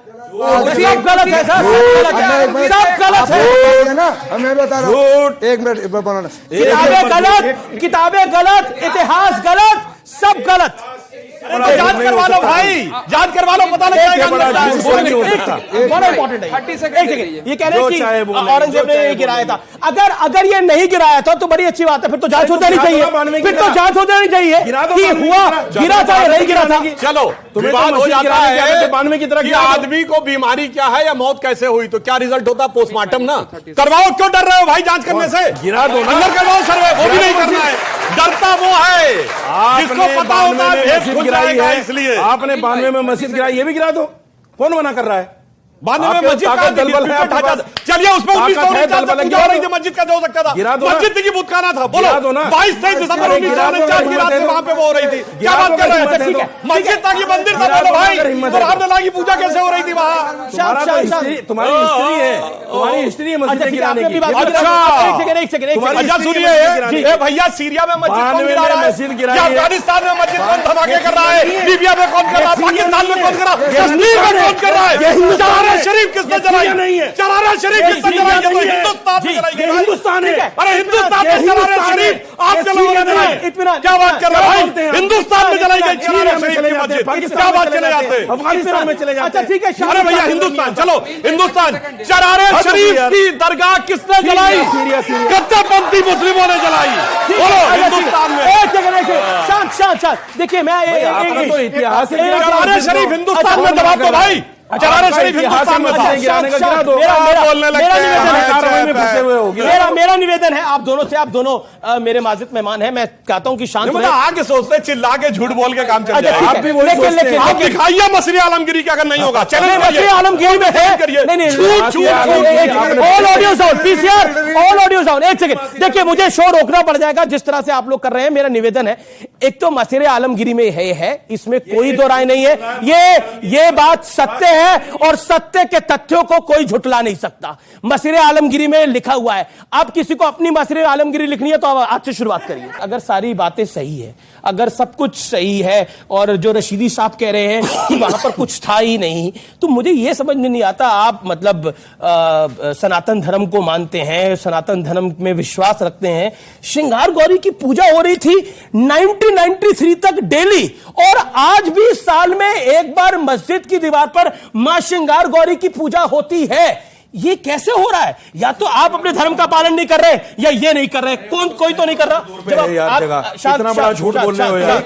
सब गलत है सर, सब गलत है ना। मैं बता रहा हूँ, एक मिनट बनाना। किताबें गलत, इतिहास गलत, सब गलत। जांच करवा लो भाई, जांच करवा लो, पता लग जाएगा। बड़ा इंपॉर्टेंट है 30 सेकंड ये कह रहे हैं कि औरंगजेब ने ये गिराया था। अगर ये नहीं गिराया था तो बड़ी अच्छी बात है, फिर तो जांच हो जानी चाहिए, फिर तो जांच हो जानी चाहिए कि हुआ गिरा था या नहीं गिरा था। चलो विवाद हो जाता है 92 की तरह कि आदमी को बीमारी क्या है या मौत कैसे हुई, तो क्या रिजल्ट होता? पोस्टमार्टम ना करवाओ। क्यों डर रहे हो भाई जांच करने से? गिरा दो ना, अंदर करवाओ सर्वे, वो भी नहीं करना है। डरता वो है जिसको पता होता है भेद खुल जाएगा, इसलिए आपने 92 में मस्जिद गिराई, ये भी गिरा दो। कौन मना कर रहा है? 92 में मस्जिद का दलबल है, चलिए उसमें 1949 हो रही थी, मस्जिद का हो सकता था, मस्जिद की बुतखाना था। बोलो 22-23 दिसंबर 1949 की रात में वहां पे वो हो रही थी। क्या बात कर रहे हैं? मस्जिद था कि मंदिर था? बोलो भाई, तो रामलला की पूजा कैसे हो रही थी वहां? तुम्हारी हिस्ट्री है, तुम्हारी हिस्ट्री है मस्जिद गिराने की। अच्छा सुनिए भैया, सीरिया में मस्जिद कौन गिरा रहा है? अफगानिस्तान में मस्जिद कौन धमाके कर रहा है? लीबिया में कौन कर रहा है? पाकिस्तान में कौन कर रहा है? कश्मीर में कौन कर रहा है? चरारा शरीफ किसने जलाई? नहीं है चरारा शरीफ किसने जलाई? तो हिंदुस्तान में जलाई गई। हिंदुस्तान है, अरे हिंदुस्तान में चरारा शरीफ आप चलो क्या बात कर रहे हैं भाई? हिंदुस्तान में जलाई गई चरारा शरीफ की मस्जिद, क्या बात चले जाते? अफगानिस्तान में चले जाते। अच्छा ठीक है, अरे भैया हिंदुस्तान, चलो हिंदुस्तान, चरारे शरीफ की दरगाह किसने जलाई? कट्टरपंथी मुस्लिमों ने जलाई। बोलो हिंदुस्तान में। शांत देखिए, मैं इतिहास चरारे शरीफ हिंदुस्तान में जवाब दो भाई। चरारा शरीफ हिंदुस्तान में था। मेरा निवेदन है आप दोनों मेरे माजिद मेहमान हैं, मैं कहता हूं कि शांत रहे। आगे सोचते चिल्ला के झूठ बोल के काम चल जाए। आप भी वही सोचते हैं। आप दिखाइए मसले आलमगिरी का, अगर नहीं होगा चले मसले आलमगिरी में है। All audio sound PCR, all audio sound. एक सेकंड देखिए, मुझे शो रोकना पड़ जाएगा जिस तरह से आप लोग कर रहे हैं। मेरा निवेदन है, एक तो मसले आलमगिरी में है, इसमें कोई दो राय नहीं है। ये बात सत्य है और सत्य के तथ्यों को कोई झुटला नहीं सकता। मसरे आलमगिरी में लिखा हुआ है। अब किसी को अपनी मसरे आलमगिरी लिखनी है तो आज से शुरुआत करिए। अगर सारी बातें सही है, अगर सब कुछ सही है और जो रशीदी साहब कह रहे हैं कि वहां पर कुछ था ही नहीं, तो मुझे यह समझ में नहीं आता। आप मतलब सनातन धर्म को मानते हैं, सनातन धर्म में विश्वास रखते हैं। श्रृंगार गौरी की पूजा हो रही थी 1993 तक डेली, और आज भी साल में एक बार मस्जिद की दीवार पर मां श्रृंगार गौरी की पूजा होती है। ये कैसे हो रहा है? या तो आप अपने धर्म का पालन नहीं कर रहे या ये नहीं कर रहे। कोई तो नहीं कर रहा। इतना बड़ा झूठ बोल रहे हो यार,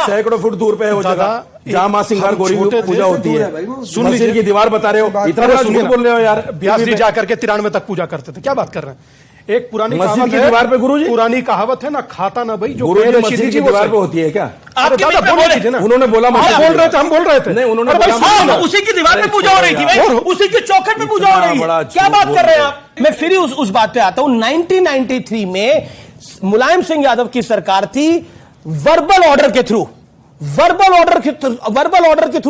सैकड़ों फुट दूर पे है वो जगह जहां मां श्रृंगार गौरी की पूजा होती है। मस्जिद की दीवार बता रहे हो, इतना बड़ा झूठ बोल रहे हो यार। ब्यास जी जाकर के 93 तक पूजा करते थे, क्या बात कर रहे हैं? एक पुरानी मस्जिद कहावत की है, दीवार पे गुरुजी, पुरानी कहावत है ना, खाता ना भाई जो गुरुजी मस्जिद की दीवार पे होती है क्या? उन्होंने बोला, बोल रहे थे, हम बोल रहे थे। नहीं, उन्होंने उसी की दीवार पे पूजा हो रही थी भाई, उसी के चौखट पे पूजा हो रही है। क्या बात कर रहे हैं आप? मैं फिर उस बात पे आता हूं। 1993 में मुलायम सिंह यादव की सरकार थी। वर्बल ऑर्डर के थ्रू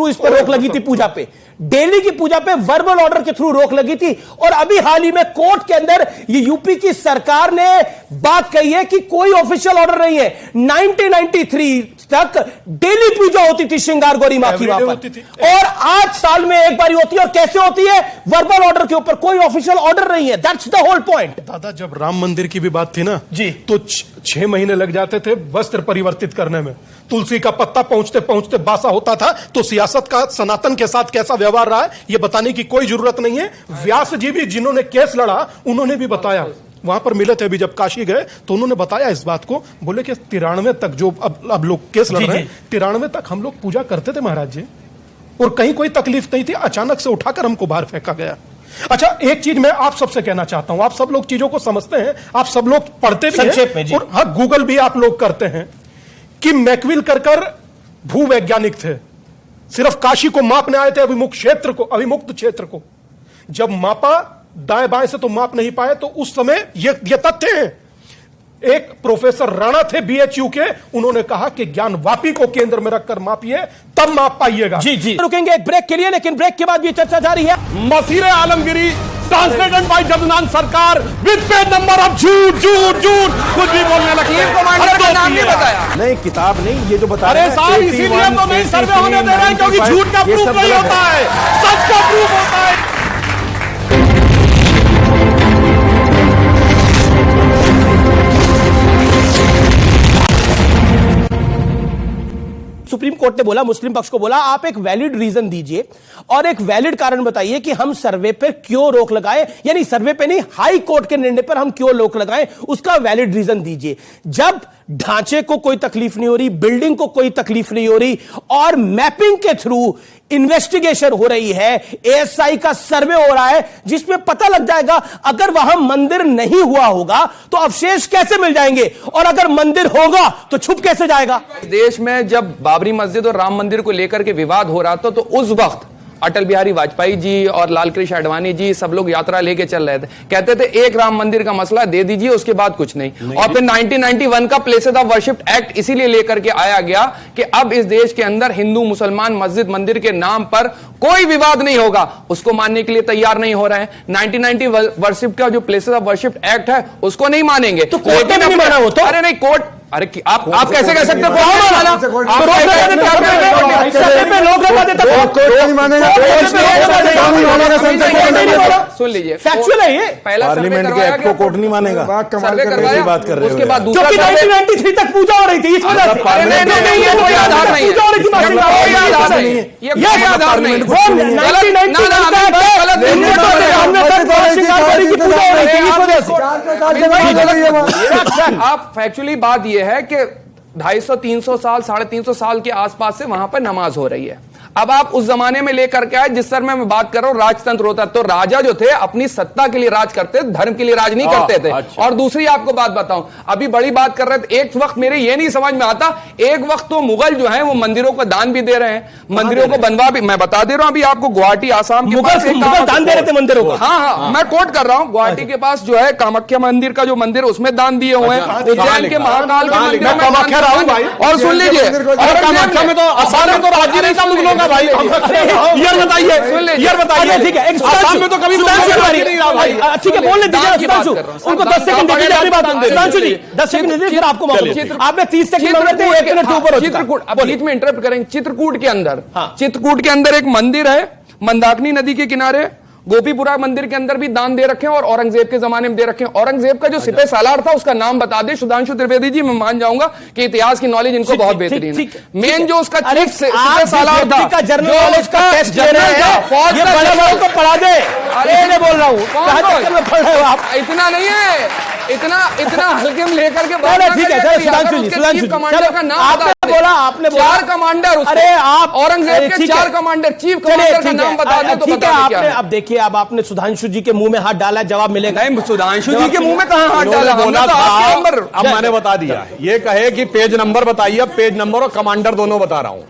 इस पर रोक लगी थी। पूजा पे, डेली की पूजा पे वर्बल ऑर्डर के थ्रू रोक लगी थी। और अभी हाल ही में कोर्ट के अंदर ये यूपी की सरकार ने बात कही है कि कोई ऑफिशियल ऑर्डर नहीं है। 1993 तक डेली पूजा होती थी श्रृंगार गौरी मां की वहां पर, और आज साल में एक बार होती है। और कैसे होती है? वर्बल ऑर्डर के ऊपर, कोई ऑफिशियल ऑर्डर नहीं है। That's the whole point. दादा, जब राम मंदिर की भी बात थी ना जी, तो 6 महीने लग जाते थे वस्त्र परिवर्तित करने में। तुलसी का पत्ता पहुंचते पहुंचते बासा होता था। तो सियासत का सनातन के साथ कैसा व्यवहार रहा है यह बताने की कोई जरूरत नहीं है। व्यास जी भी जिन्होंने केस लड़ा उन्होंने भी बताया, वहां पर मिले थे अभी जब काशी गए तो उन्होंने बताया इस बात को। बोले कि 93 तक जो अब लोग केस लड़ रहे हैं, 93 तक हम लोग पूजा करते थे महाराज जी। और कहीं कोई तकलीफ नहीं थी, अचानक से उठाकर हमको बाहर फेंका गया। अच्छा, एक चीज मैं आप सबसे कहना चाहता हूं, आप सब लोग चीजों को समझते हैं, आप सब लोग पढ़ते भी हैं और हाँ, गूगल भी आप लोग करते हैं कि मैकविल कर भूवैज्ञानिक थे, सिर्फ काशी को मापने आए थे, अभिमुक्त क्षेत्र को जब मापा दाएं बाएं से तो माप नहीं पाए, तो उस समय ये तथ्य है। एक प्रोफेसर राणा थे बीएचयू के, उन्होंने कहा कि ज्ञानवापी को केंद्र में रखकर मापिए, तब माप पाइएगा। जी रुकेंगे एक ब्रेक के लिए, लेकिन ब्रेक के बाद ये चर्चा जारी है। मसीरे आलमगिरी ट्रांसलेटेड बाय जदुनाथ सरकार विद पेज नंबर ऑफ झूठ झूठ झूठ कुछ भी बोलने लगी। कमांडर का नाम नहीं बताया। नहीं, किताब नहीं, ये जो बता अरे साहब, इसीलिए तो नहीं सर्वे होने दे रहे हैं, क्योंकि झूठ का प्रूफ नहीं होता है, सच का प्रूफ होता है। सुप्रीम कोर्ट ने बोला, मुस्लिम पक्ष को बोला, आप एक वैलिड रीजन दीजिए और एक वैलिड कारण बताइए कि हम सर्वे पर क्यों रोक लगाए, यानी सर्वे पे नहीं, हाई कोर्ट के निर्णय पर हम क्यों रोक लगाए, उसका वैलिड रीजन दीजिए। जब ढांचे को कोई तकलीफ नहीं हो रही, बिल्डिंग को कोई तकलीफ नहीं हो रही और मैपिंग के थ्रू इन्वेस्टिगेशन हो रही है, एएसआई का सर्वे हो रहा है जिसमें पता लग जाएगा अगर वहां मंदिर नहीं हुआ होगा तो अवशेष कैसे मिल जाएंगे, और अगर मंदिर होगा तो छुप कैसे जाएगा। देश में जब बाबरी मस्जिद और राम मंदिर को लेकर के विवाद हो रहा था, तो उस वक्त अटल बिहारी वाजपेयी जी और लाल कृष्ण आडवाणी जी सब लोग यात्रा लेके चल रहे थे, कहते थे एक राम मंदिर का मसला दे दीजिए, उसके बाद कुछ नहीं। और फिर 1991 का प्लेसेस ऑफ वर्शिप एक्ट इसीलिए लेकर के आया गया कि अब इस देश के अंदर हिंदू मुसलमान मस्जिद मंदिर के नाम पर कोई विवाद नहीं होगा। उसको मानने के लिए तैयार नहीं हो रहे हैं। 1990 वर्शिप का जो प्लेसेस ऑफ वर्शिप एक्ट है उसको नहीं मानेंगे, तो कोर्ट ने नहीं माना वो तो। अरे नहीं, कोर्ट, अरे आप कैसे कह सकते हो? सुन लीजिए, फैक्चुअल है ये, पहला पार्लियामेंट के एक्ट को कोर्ट नहीं मानेगा। सर्वे करवाया, बात कर रहे उसके बाद दूसरा 1993 तक पूजा हो रही थी, इस वजह से कोई आधार नहीं है। आप फैक्चुअली बात यह है कि 250-300 साल 350 साल के आसपास से वहां पर नमाज हो रही है। अब आप उस जमाने में लेकर के आए जिस सर मैं बात कर रहा हूं, राजतंत्र होता, तो राजा जो थे अपनी सत्ता के लिए राज करते, धर्म के लिए राज नहीं करते थे। अच्छा। और दूसरी आपको बात बताऊं, अभी बड़ी बात कर रहे थे, एक वक्त मेरे ये नहीं समझ में आता, एक वक्त तो मुगल जो है वो मंदिरों को दान भी दे रहे हैं, मंदिरों को बनवा भी, मैं बता दे रहा हूं, अभी आपको गुवाहाटी आसाम के पास दान दे रहे थे मंदिरों को। हाँ, मैं कोट कर रहा हूं, गुवाहाटी के पास जो है कामाख्या मंदिर का जो मंदिर, उसमें दान दिए हुए हैं, उज्जैन के महाकाल के मंदिर में कामाख्या रहा हूं भाई। और सुन लीजिए, कामाख्या में तो आसाम में तो राज्य नहीं था मुगलों का भाई। यार बताइए, ठीक है, आसाम में तो कभी नहीं रहा भाई। ठीक है, बोलने दीजिए सुधांशु, उनको 10 सेकंड दीजिए, अगली बात सुधांशु जी 10 सेकंड दीजिए, फिर आपको मौका। आपने 30 सेकंड मांगे थे, 1 मिनट से ऊपर हो चुका। चित्रकूट, अब बीच में इंटरप्ट करेंगे। चित्रकूट के अंदर एक मंदिर है, मंदाकिनी नदी के किनारे, गोपीपुरा मंदिर के अंदर भी दान दे रखे हैं और औरंगजेब के जमाने में दे रखे हैं। औरंगजेब का जो सिपह सालार था उसका नाम बता दे सुधांशु त्रिवेदी जी, मैं मान जाऊंगा कि इतिहास की नॉलेज इनको बहुत बेहतरीन है। मेन जो उसका चीफ सिपह सालार था, जनरल नॉलेज का टेस्ट ले रहे हैं, ये बड़े बड़ों को पढ़ा दे। मैं बोल रहा हूँ, पढ़ रहे हो आप? इतना नहीं है, इतना हल्के में लेकर के ठीक है सुधांशु जी, कमांडर का नाम आपने बोला 4 कमांडर, अरे आप औरंगजेब के 4 कमांडर, चीफ कमांडर का नाम बता दे तो बता दे क्या है। अब देखिए, अब आपने सुधांशु जी के मुंह में हाथ डाला, जवाब मिलेगा। सुधांशु जी के मुंह में कहां हाथ डाला? बोला था, अब मैंने बता दिया। ये कहे कि पेज नंबर बताइए, अब पेज नंबर और कमांडर दोनों बता रहा हूं।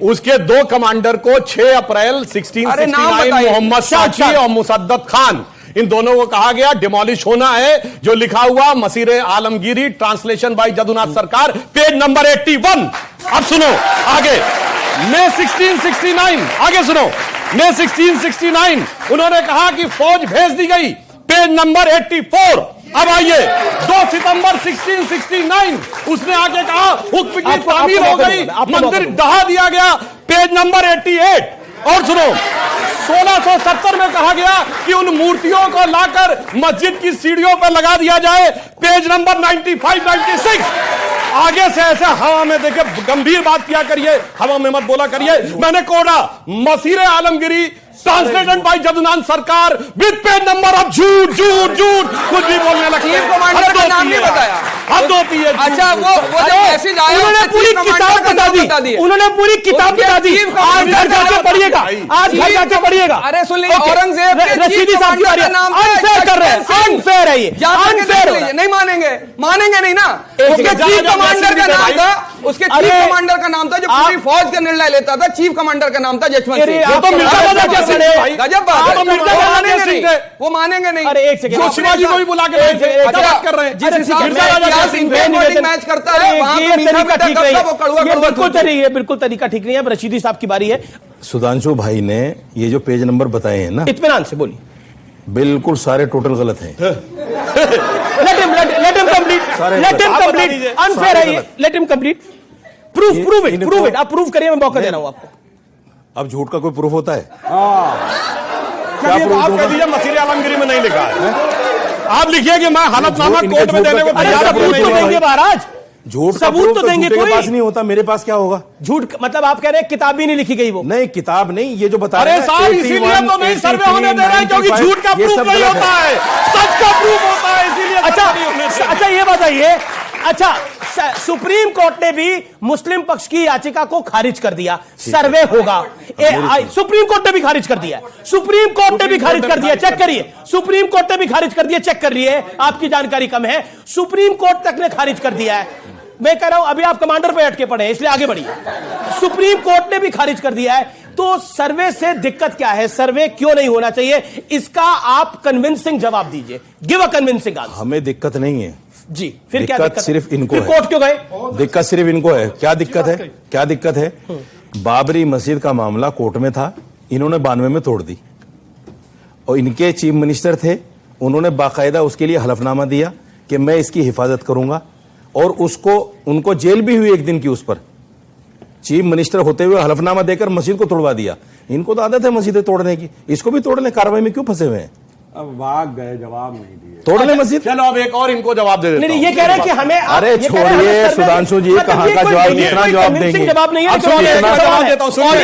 उसके 2 कमांडर को 6 अप्रैल 1669 मोहम्मद शाची और मुसद्दत खान, इन दोनों को कहा गया डिमोलिश होना है। जो लिखा हुआ मसीरे आलमगीरी ट्रांसलेशन बाय जदुनाथ सरकार, पेज नंबर 81। अब सुनो आगे, मई 1669, आगे सुनो, मई 1669 उन्होंने कहा कि फौज भेज दी गई, पेज नंबर 84। अब आइए, 2 सितंबर 1669 उसने आके कहा हुक्म की तामीर हो गई, मंदिर ढहा दिया गया, पेज नंबर 88। और सुनो, 1670 में कहा गया कि उन मूर्तियों को लाकर मस्जिद की सीढ़ियों पर लगा दिया जाए, पेज नंबर 95-96। आगे से ऐसे हवा में देखे, गंभीर बात किया करिए, हवा में मत बोला करिए। मैंने कोड़ा मसीरे आलमगिरी ट्रांसलेटेड बाय जदुनाथ सरकार विद पेज नंबर ऑफ झूठ झूठ झूठ कुछ भी बोलने लगी। कमांडर का नाम नहीं बताया। हम 2 PhD। अच्छा वो जो मैसेज आया उन्होंने पूरी किताब बता दी, उन्होंने पूरी किताब बता दी। आज घर जाके पढ़िएगा, आज घर जाके पढ़िएगा। अरे सुन लीजिए, औरंगजेब के रशीदी साहब की बारी है। अनफेयर कर रहे हैं, अनफेयर है ये, अनफेयर। नहीं मानेंगे नहीं ना। उसके चीफ कमांडर का नाम था, उसके चीफ कमांडर का नाम था जो पूरी फौज का निर्णय लेता था, चीफ कमांडर का नाम था जसवंत सिंह। गजब बात है, वो मानेंगे नहीं। अरे एक सेकंड, शिवाजी को भी बुला के बात कर रहे हैं। जिस हिसाब से मैच करता है वहां पे मीठा मीठा कब वो कड़वा बिल्कुल तरीका ठीक नहीं है। रशीदी साहब की बारी है। सुधांशु भाई ने ये जो पेज नंबर बताए हैं ना, इत्मीनान से बोलिए। बिल्कुल सारे टोटल गलत हैं। let him complete। अनफेयर है ये, let him complete। prove it। आप प्रूव करिए, मैं मौका दे रहा हूं आपको। अब झूठ का कोई प्रूफ होता है? क्या आप कह दीजिए मसीह आलमगीरी में नहीं लिखा है। आप लिखिए कि मैं हलफनामा कोर्ट में देने को तैयार देंगे महाराज, झूठ सबूत तो देंगे। कोई पास नहीं होता, मेरे पास क्या होगा? झूठ मतलब आप कह रहे हैं किताब भी नहीं लिखी गई वो? नहीं, किताब नहीं, ये जो बता रहे हैं। अरे साहब इसीलिए तो नहीं सर्वे होने दे रहे हैं, क्योंकि झूठ का प्रूफ नहीं होता है, सच का प्रूफ होता है, इसीलिए। अच्छा ये बताइए, अच्छा सुप्रीम कोर्ट ने भी मुस्लिम पक्ष की याचिका को खारिज कर दिया, सर्वे होगा। सुप्रीम कोर्ट ने भी खारिज कर दिया, सुप्रीम कोर्ट ने भी खारिज कर दिया, चेक करिए। सुप्रीम कोर्ट ने भी खारिज कर दिया, चेक कर लिए, आपकी जानकारी कम है। सुप्रीम कोर्ट तक ने खारिज कर दिया है। मैं कह रहा हूं अभी आप कमांडर पे अटके पड़े हैं, इसलिए आगे बढ़िए। सुप्रीम कोर्ट ने भी खारिज कर दिया है, तो सर्वे से दिक्कत क्या है? सर्वे क्यों नहीं होना चाहिए? इसका आप कन्विंसिंग जवाब दीजिए। Give a convincing answer. हमें दिक्कत नहीं है जी, फिर क्या दिक्कत? सिर्फ इनको है। कोर्ट क्यों गए? दिक्कत सिर्फ इनको है। क्या दिक्कत है? क्या दिक्कत है? बाबरी मस्जिद का मामला कोर्ट में था, इन्होंने 92 में तोड़ दी, और इनके चीफ मिनिस्टर थे, उन्होंने बाकायदा उसके लिए हलफनामा दिया कि मैं इसकी हिफाजत करूंगा, और उनको जेल भी हुई एक दिन की उस पर। चीफ मिनिस्टर होते हुए हलफनामा देकर मस्जिद को तोड़वा दिया। इनको तो आदत है मस्जिदें तोड़ने की, इसको भी तोड़ लें। कार्रवाई में क्यों फंसे हुए हैं? अब भाग गए, जवाब नहीं दिए। तोड़ ले मस्जिद। चलो अब एक और इनको जवाब दे देता हूं। नहीं, ये कह रहे हैं कि हमें, अरे छोड़िए सुधांशु जी, कहां का जवाब, इतना जवाब देंगे? जवाब नहीं है, जवाब देता हूं। सवाल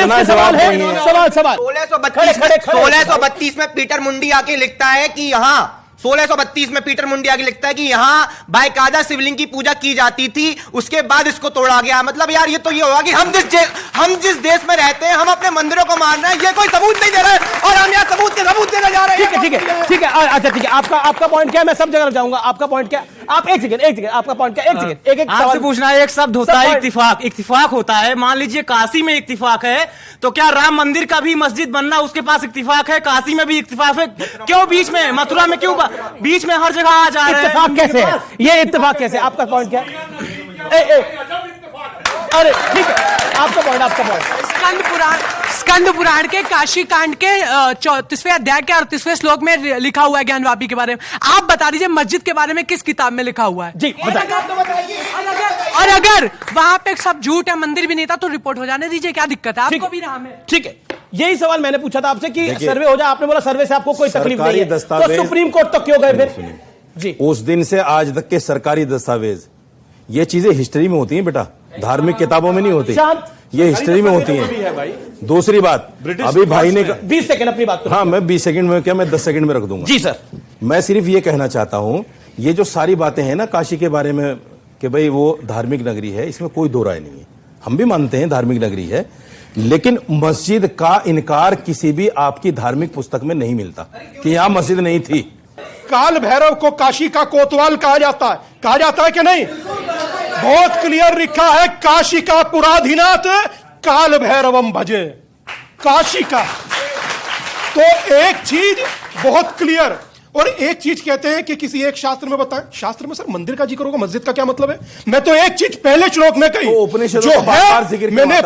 1632 में पीटर मुंडी आके लिखता है कि यहाँ 1632 में पीटर मुंडी आगे लिखता है कि यहाँ बाकायदा शिवलिंग की पूजा की जाती थी, उसके बाद इसको तोड़ा गया। मतलब यार ये तो ये होगा कि हम जिस देश में रहते हैं, हम अपने मंदिरों को मान रहे हैं, ये कोई सबूत नहीं दे रहे हैं, और हम यहाँ सबूत देने जा रहे हैं। ठीक है। अच्छा ठीक है, आपका पॉइंट क्या है? मैं सब जगह जाऊंगा। आपका पॉइंट क्या? आप एक सेकंड, आपका पॉइंट क्या? एक सेकंड, एक आपसे पूछना है। एक शब्द होता है इत्तिफाक होता है। मान लीजिए काशी में इत्तिफाक है, तो क्या राम मंदिर का भी मस्जिद बनना उसके पास इत्तिफाक है? काशी में भी इत्तिफाक है, क्यों बीच में मथुरा में, क्यों बीच में हर जगह आ जा रहे हैं? इत्तिफाक कैसे है? ये इत्तिफाक कैसे? आपका पॉइंट क्या? अरे ठीक है, आपका पॉइंट। स्कंद पुराण के काशी कांड के 34वें अध्याय के 38वें श्लोक में लिखा हुआ है ज्ञानवापी के बारे में। आप बता दीजिए मस्जिद के बारे में किस किताब में लिखा हुआ है? जी बताइए। और अगर वहां पे सब झूठ है, मंदिर भी नहीं था, तो रिपोर्ट हो जाने दीजिए, क्या दिक्कत है? आपको भी नाम है। ठीक है, यही सवाल मैंने पूछा था आपसे कि सर्वे हो जाए। आपने बोला सर्वे से आपको कोई तकलीफ नहीं है, तो सुप्रीम कोर्ट तक क्यों गए फिर? जी, उस दिन से आज तक के सरकारी दस्तावेज, ये चीजें हिस्ट्री में होती हैं बेटा, धार्मिक किताबों में नहीं होती, ये हिस्ट्री में होती हैं। दूसरी बात, अभी भाई ने 20 सेकंड अपनी बात। हाँ, मैं 20 सेकंड में क्या, मैं 10 सेकंड में रख दूंगा। जी सर, मैं सिर्फ ये कहना चाहता हूं, ये जो सारी बातें हैं ना काशी के बारे में कि भाई वो धार्मिक नगरी है, इसमें कोई दो राय नहीं है। हम भी मानते हैं धार्मिक नगरी है, लेकिन मस्जिद का इनकार किसी भी आपकी धार्मिक पुस्तक में नहीं मिलता कि यहां मस्जिद नहीं थी। काल भैरव को काशी का कोतवाल कहा जाता है कि नहीं? बहुत क्लियर लिखा है, काशी का पुराधीनाथ काल भैरवम भजे, काशी का। तो एक चीज बहुत क्लियर, और एक चीज कहते हैं कि किसी एक शास्त्र में बताएं। शास्त्र में सर मंदिर का जिक्र होगा, मस्जिद का क्या मतलब है? मैं तो एक चीज पहले श्लोक में कही, जो है, मैंने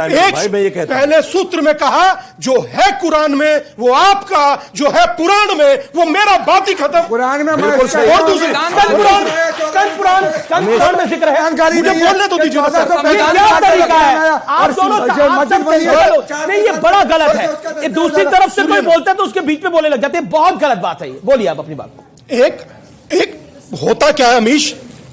एक पहले सूत्र में कहा, जो है कुरान में वो आपका, जो है पुराण में वो मेरा, बात ही खत्म। कुरान में और दूसरी पुराण में जिक्र है, मुझे बोलने तो दीजिए। क्या तरीका है? आप दोनों नहीं, ये बड़ा गलत है। दूसरी तरफ से कोई बोलता है तो उसके बीच में बोलने लग जाते हैं, बहुत गलत बात है। बोलिए आप अपनी बात। एक होता क्या है अमीश,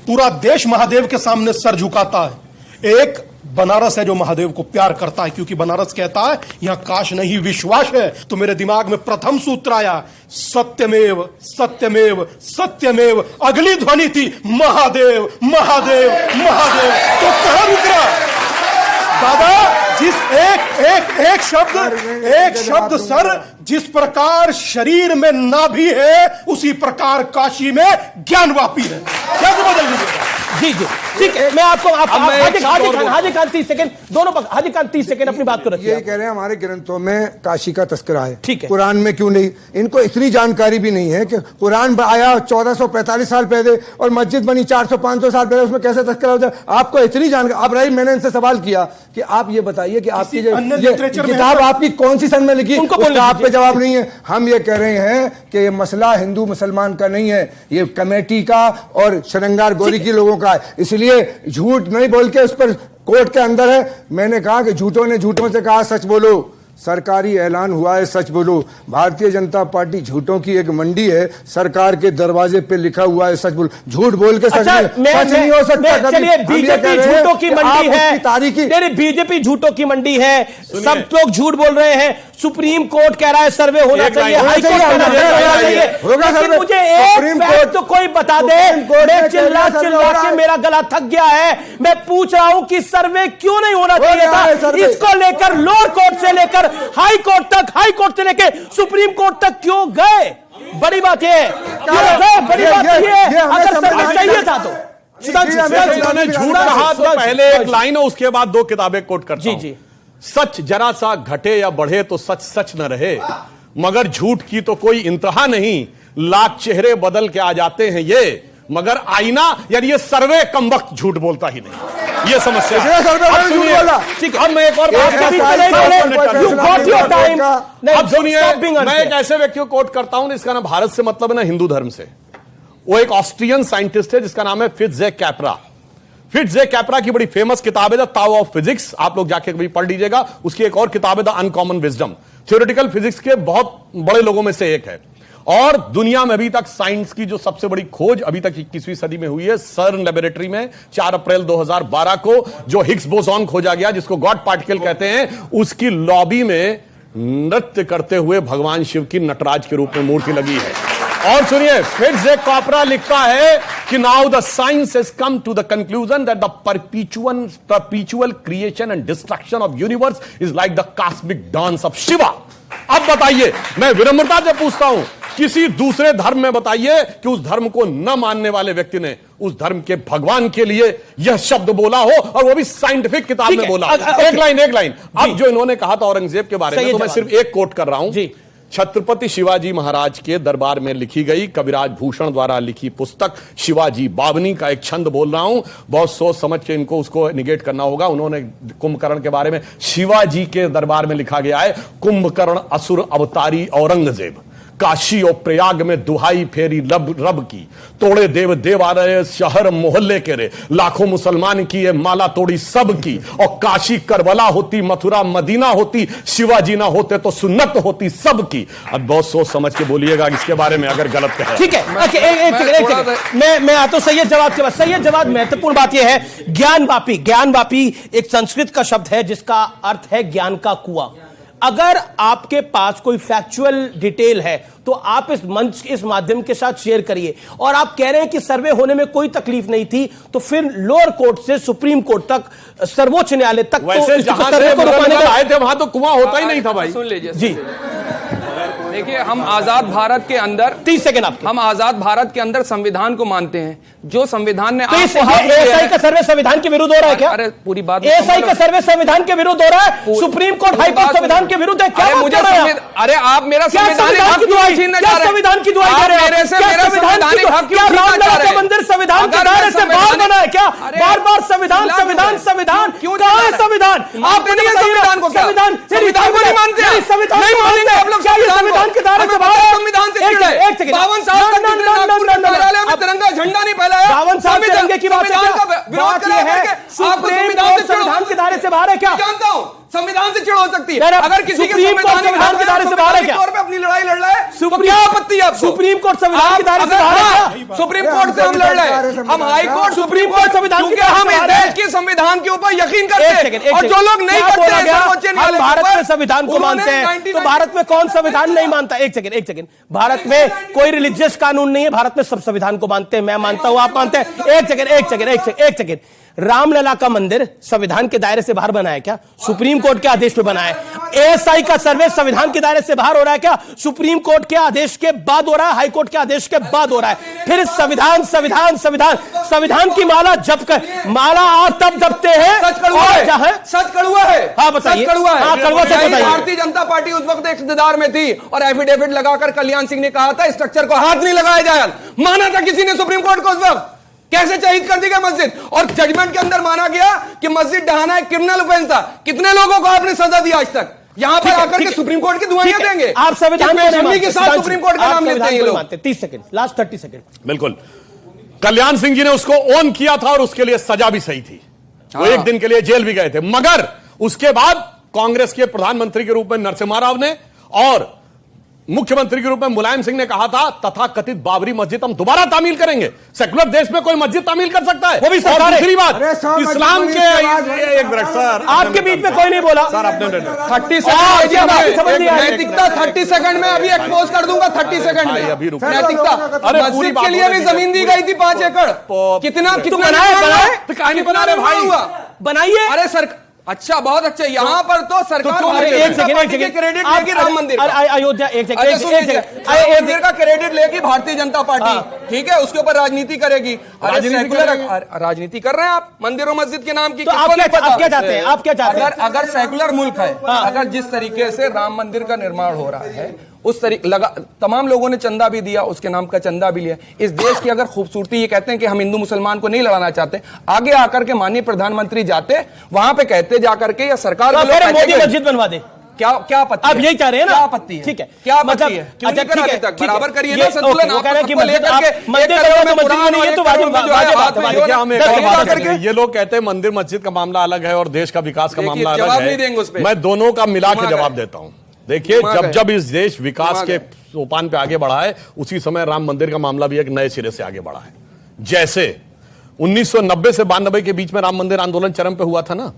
पूरा देश महादेव के सामने सर झुकाता है। एक बनारस है जो महादेव को प्यार करता है, क्योंकि बनारस कहता है यहां काश नहीं विश्वास है। तो मेरे दिमाग में प्रथम सूत्र आया, सत्यमेव सत्यमेव सत्यमेव। अगली ध्वनि थी महादेव महादेव महादेव। तो कहां रुक रहा दादा? जिस एक शब्द सर, जिस प्रकार शरीर में नाभि है उसी प्रकार काशी में ज्ञानवापी है। क्या बदल दीजिएगा? जी जी ठीक है, मैं आपको हाजी खान 30 सेकंड दोनों हाजी खान 30 सेकंड अपनी बात को रखिए। यही कह रहे हैं हमारे ग्रंथों में काशी का तस्करा है, ठीक है, कुरान में क्यों नहीं? इनको इतनी जानकारी भी नहीं है कि कुरान आया 1445 साल पहले और मस्जिद बनी 400-500 साल पहले, उसमें कैसे तस्करा हो जाए? आपको इतनी जानकारी। अब रही, मैंने इनसे सवाल किया कि आप ये बताइए कि आपकी किताब आपकी कौन सी सन में लिखी, उसका आप पे जवाब नहीं है। हम ये कह रहे हैं कि ये मसला हिंदू मुसलमान का नहीं है, ये कमेटी का और शरंगार गोरी की लोगों का है। इसलिए झूठ नहीं बोल के उस पर कोर्ट के अंदर है। मैंने कहा कि झूठों ने झूठों से कहा सच बोलो, सरकारी ऐलान हुआ है सच बोलो। भारतीय जनता पार्टी झूठों की एक मंडी है, सरकार के दरवाजे पे लिखा हुआ है सच बोलो। झूठ बोल के सच नहीं हो सकता। चलिए, बीजेपी झूठों की मंडी है, बीजेपी झूठों की मंडी है, सब लोग झूठ बोल रहे हैं। सुप्रीम कोर्ट कह रहा है सर्वे होना चाहिए, हाई कोर्ट कह रहा है होना चाहिए। लेकिन मुझे एक फैक्ट तो कोई बता दे। मैं चिल्ला के मेरा गला थक गया है। मैं पूछ रहा हूं कि सर्वे क्यों नहीं होना चाहिए था? इसको लेकर लोअर कोर्ट से लेकर हाई कोर्ट तक, हाई कोर्ट से लेकर सुप्रीम कोर्ट तक क्यों गए? बड़ी बात है, बड़ी बात ये अगर सर्वे चाहिए था तो झूठ कहा तो पहले एक लाइन है, उसके बाद दो किताबें कोट करता हूं। जी सच जरा सा घटे या बढ़े तो सच सच न रहे, मगर झूठ की तो कोई इंतहा नहीं। लाख चेहरे बदल के आ जाते हैं ये, मगर आईना यानी ये सर्वे कम वक्त झूठ बोलता ही नहीं। ये समस्या है। अब मैं एक और अब सुनिए, मैं एक ऐसे व्यक्ति को कोट करता हूं जिसका नाम भारत से मतलब है ना हिंदू धर्म से। वो एक ऑस्ट्रियन साइंटिस्ट है जिसका नाम है फिट्ज़जेक कैपरा। फिट्ज़जेक कैपरा की बड़ी फेमस किताब है द ताओ ऑफ फिजिक्स, आप लोग जाके कभी पढ़ लीजिएगा। उसकी एक और किताब है the uncommon wisdom. Theoretical physics के बहुत बड़े लोगों में से एक है। और दुनिया में अभी तक साइंस की जो सबसे बड़ी खोज अभी तक 21वीं सदी में हुई है, सर्न लेबोरेटरी में 4 अप्रैल 2012 को जो हिग्स बोसॉन खोजा गया, जिसको गॉड पार्टिकल कहते हैं, उसकी लॉबी में नृत्य करते हुए भगवान शिव की नटराज के रूप में मूर्ति लगी है। और सुनिए, फिट्ज़जेक कैपरा लिखता है कि now the science has come to the conclusion that the perpetual creation and destruction of universe is like the cosmic dance of Shiva. अब बताइए, मैं विनम्रता से पूछता हूं, किसी दूसरे धर्म में बताइए कि उस धर्म को न मानने वाले व्यक्ति ने उस धर्म के भगवान के लिए यह शब्द बोला हो, और वो भी साइंटिफिक किताब में बोला। एक लाइन अब जो इन्होंने कहा था औरंगजेब के बारे में, तो मैं सिर्फ एक कोट कर रहा हूं। छत्रपति शिवाजी महाराज के दरबार में लिखी गई कविराज भूषण द्वारा लिखी पुस्तक शिवाजी बावनी का एक छंद बोल रहा हूं, बहुत सोच समझ के इनको उसको निगेट करना होगा। उन्होंने कुंभकर्ण के बारे में शिवाजी के दरबार में लिखा गया है, कुंभकर्ण असुर अवतारी औरंगजेब, काशी और प्रयाग में दुहाई फेरी रब की, तोड़े देव देवालय शहर मोहल्ले के रे, लाखों मुसलमान की ये माला तोड़ी सब की, और काशी करबला होती, मथुरा मदीना होती, शिवाजी ना होते तो सुन्नत होती सब की। अब बहुत सोच समझ के बोलिएगा इसके बारे में अगर गलत कहे। ठीक है, मैं आता हूं सैयद जवाब के बाद। सैयद जवाब, महत्वपूर्ण बात यह है, ज्ञानवापी। ज्ञानवापी एक संस्कृत का शब्द है जिसका अर्थ है ज्ञान का कुआं। अगर आपके पास कोई फैक्चुअल डिटेल है तो आप इस मंच, इस माध्यम के साथ शेयर करिए। और आप कह रहे हैं कि सर्वे होने में कोई तकलीफ नहीं थी, तो फिर लोअर कोर्ट से सुप्रीम कोर्ट तक, सर्वोच्च न्यायालय तक, वैसे जहां सर्वे को रुकवाने का आए थे वहां तो कुआं होता ही नहीं था भाई। सुन लीजिए जी। देखिए, हम आजाद भारत के अंदर 30 सेकंड आपके, हम आजाद भारत के अंदर संविधान को मानते हैं। जो संविधान ने एएसआई का सर्वे संविधान के विरुद्ध हो रहा है क्या? अरे पूरी बात, एएसआई का सर्वे संविधान के विरुद्ध हो रहा है, सुप्रीम कोर्ट हाई कोर्ट संविधान के विरुद्ध है। क्या मुझे अरे आप मेरा संवैधानिक हक क्यों छीनना चाह रहे हैं? संविधान की दुआई कर रहे हैं? मेरे से मेरा संवैधानिक हक क्यों छीनना चाह रहे हैं? मंदिर संविधान के दायरे से बाहर बना है क्या? बार-बार संविधान संविधान संविधान क्यों? कहां है संविधान? आप संविधान को, संविधान को नहीं मानते हैं? संविधान नहीं मानेंगे आप लोग? संविधान के दायरे से बाहर, संविधान से 52 साल तक कार्यालय में तिरंगा झंडा नहीं फहराया। 52 साल तिरंगे की बात है, विरोध कर रहे हैं। संविधान के दायरे से बाहर है क्या? जानता हूं संविधान से चिड़ हो सकती है। यार, अगर किसी के सुप्रीम कोर्ट संविधान के दायरे से बाहर है क्या? तौर पे अपनी लड़ाई लड़ रहा है तो क्या आपत्ति है आपको? सुप्रीम कोर्ट संविधान के दायरे से बाहर है क्या? सुप्रीम कोर्ट से हम लड़ रहे हैं, हम हाई कोर्ट सुप्रीम कोर्ट संविधान, क्योंकि हम इस देश के संविधान के ऊपर यकीन करते हैं और जो लोग नहीं करते हैं सर्वोच्च न्यायालय, हम भारत में संविधान को मानते हैं, तो भारत में कौन संविधान नहीं मानता? एक सेकंड, भारत में कोई रिलीजियस कानून नहीं है, भारत में सब संविधान को मानते हैं, मैं मानता हूं, आप मानते हैं। एक सेकंड, रामलला का मंदिर संविधान के दायरे से बाहर बना है क्या? सुप्रीम कोर्ट के आदेश पे बना है। एएसआई का सर्वे संविधान के दायरे से बाहर हो रहा है क्या? सुप्रीम कोर्ट के आदेश के बाद हो रहा है, हाई कोर्ट के आदेश के बाद हो रहा है। फिर संविधान की माला जप कर, माला आप तब जपते हैं। सच कड़वा है। हाँ बताइए, भारतीय जनता पार्टी उस वक्त इख्तियार में थी और एफिडेविट लगाकर कल्याण सिंह ने कहा था स्ट्रक्चर को हाथ नहीं लगाया जाए, माना था किसी ने सुप्रीम कोर्ट को उस वक्त? कैसे शहीद कर दी गई मस्जिद और जजमेंट के अंदर माना गया कि मस्जिद ढहाना एक क्रिमिनल ऑफेंस था। कितने लोगों को आपने सजा दी आज तक? यहां पर आकर के सुप्रीम कोर्ट की दुआएं देंगे आप? संविधान के साथ सुप्रीम कोर्ट का नाम लेते हैं ये लोग। 30 सेकंड, लास्ट 30 सेकंड। बिल्कुल, कल्याण सिंह जी ने उसको ऑन किया था और उसके लिए सजा भी सही थी। वो एक दिन के लिए जेल भी गए थे, मगर उसके बाद कांग्रेस के प्रधानमंत्री के रूप में नरसिम्हा राव ने और मुख्यमंत्री के रूप में मुलायम सिंह ने कहा था तथा कथित बाबरी मस्जिद हम दोबारा तामील करेंगे। सेकुलर देश में कोई मस्जिद तामील कर सकता है? वो भी सरकार है। दूसरी बात, इस्लाम के एक मिनट सर, आपके बीच में कोई नहीं बोला सर, आपने 30 सेकंड नैतिकता 30 सेकंड में अभी एक्सपोज कर दूंगा। 30 सेकंड में अभी रुक, नैतिकता। अरे मस्जिद के लिए भी जमीन दी गई थी 5 एकड़। कितना बनाए बना रहे भाई, बनाइए। अरे सर, अच्छा, बहुत अच्छा। यहाँ पर तो सरकार एक सेकंड क्रेडिट लेगी राम मंदिर, अयोध्या, एक मंदिर का क्रेडिट लेगी भारतीय जनता पार्टी, ठीक है, उसके ऊपर राजनीति करेगी। राजनीति कर रहे हैं आप मंदिर और मस्जिद के नाम की। तो आप क्या चाहते हैं? आप क्या चाहते हैं? अगर सेकुलर मुल्क है, अगर जिस तरीके से राम मंदिर का निर्माण हो रहा है उस तरीके तमाम लोगों ने चंदा भी दिया, उसके नाम का चंदा भी लिया। इस देश की अगर खूबसूरती, ये कहते हैं कि हम हिंदू मुसलमान को नहीं लड़ाना चाहते, आगे आकर के माननीय प्रधानमंत्री जाते वहां पे कहते जाकर के, या सरकार मोदी मस्जिद बनवा दे, क्या आपत्ति? आप यही चाह रहे हैं ना? क्या आपत्ति है? ठीक है, क्या आपत्ति है? क्यों नहीं करा अभी तक? बराबर करिए ना संतुलन। ये लोग कहते हैं मंदिर मस्जिद का मामला अलग है और देश का विकास का मामला अलग है। मैं दोनों का मिला के जवाब देता हूं। देखिए, जब इस देश विकास के सोपान पे आगे बढ़ा है, उसी समय राम मंदिर का मामला भी एक नए सिरे से आगे बढ़ा है। जैसे 1990 से 92 के बीच में राम मंदिर आंदोलन चरम पे हुआ था ना,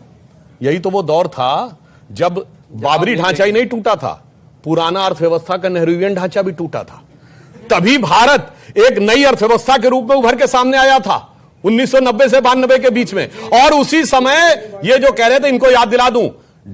यही तो वो दौर था जब बाबरी ढांचा ही नहीं टूटा था, पुराना अर्थव्यवस्था का नेहरूवियन ढांचा भी टूटा था। तभी भारत एक नई अर्थव्यवस्था के रूप में उभर के सामने आया था 1990 से 92 के बीच में। और उसी समय ये जो कह रहे थे, इनको याद दिला दूं,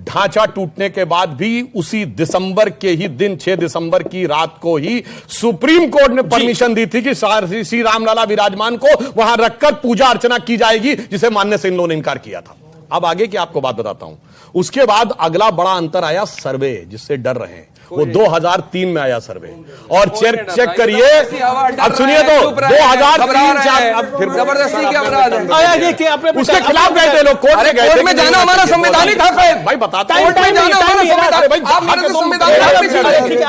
ढांचा टूटने के बाद भी उसी दिसंबर के ही दिन 6 दिसंबर की रात को ही सुप्रीम कोर्ट ने परमिशन दी थी कि श्री रामलला विराजमान को वहां रखकर पूजा अर्चना की जाएगी, जिसे मानने से इन लोगों ने इनकार किया था। अब आगे की आपको बात बताता हूं। उसके बाद अगला बड़ा अंतर आया सर्वे, जिससे डर रहे हैं, वो 2003 में आया सर्वे। और चेक करिए, अब सुनिए तो 2003 अब फिर जबरदस्ती के अपराध है, उसके खिलाफ गए थे लोग, कोर्ट में जाना हमारा संवैधानिक हक है भाई। बताता हूं,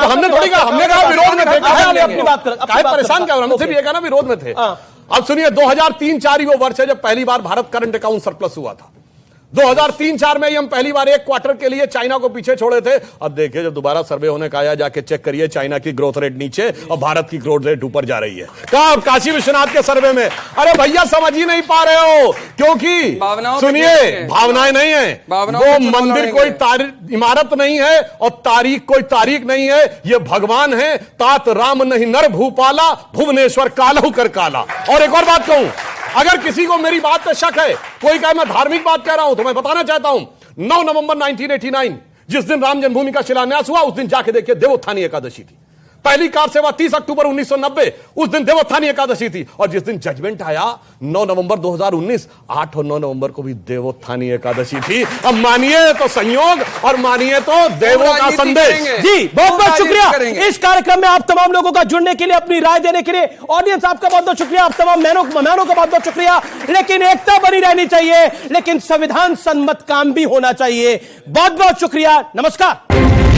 हमने थोड़ी कहा, हमने कहा विरोध में थे, परेशान क्या, हम सिर्फ ये कहना विरोध में थे। अब सुनिए, 2003-04 वो वर्ष है जब पहली बार भारत करंट अकाउंट सरप्लस हुआ था। 2003-04 में ही हम पहली बार एक क्वार्टर के लिए चाइना को पीछे छोड़े थे। अब देखिए, जब दोबारा सर्वे होने का आया, जाके चेक करिए, चाइना की ग्रोथ रेट नीचे और भारत की ग्रोथ रेट ऊपर जा रही है। कहा काशी विश्वनाथ के सर्वे में? अरे भैया, समझ ही नहीं पा रहे हो, क्योंकि सुनिए, भावनाएं नहीं है, वो मंदिर कोई इमारत नहीं है और तारीख कोई तारीख नहीं है, ये भगवान है। तात राम नहीं नर भूपाला, भुवनेश्वर कालहु कर काला। और एक और बात कहूं, अगर किसी को मेरी बात पे शक है, कोई कहे मैं धार्मिक बात कह रहा हूं, तो मैं बताना चाहता हूं, 9 नवंबर 1989 जिस दिन राम जन्मभूमि का शिलान्यास हुआ, उस दिन जाके देखिए देवोत्थानी एकादशी थी। पहली कार सेवा 30 अक्टूबर 1990, उस दिन देवोत्थानी एकादशी थी। और जिस दिन जजमेंट आया 9 नवंबर 2019, 8 और 9 नवंबर को भी देवोत्थानी एकादशी थी। अब मानिए तो संयोग और मानिए तो देवों का संदेश। जी, बहुत बहुत शुक्रिया इस कार्यक्रम में आप तमाम लोगों का जुड़ने के लिए, अपनी राय देने के लिए। ऑडियंस आपका बहुत बहुत शुक्रिया, आप तमाम मेहमानों का बहुत बहुत शुक्रिया। लेकिन एकता बनी रहनी चाहिए, लेकिन संविधान सम्मत काम भी होना चाहिए। बहुत बहुत शुक्रिया, नमस्कार।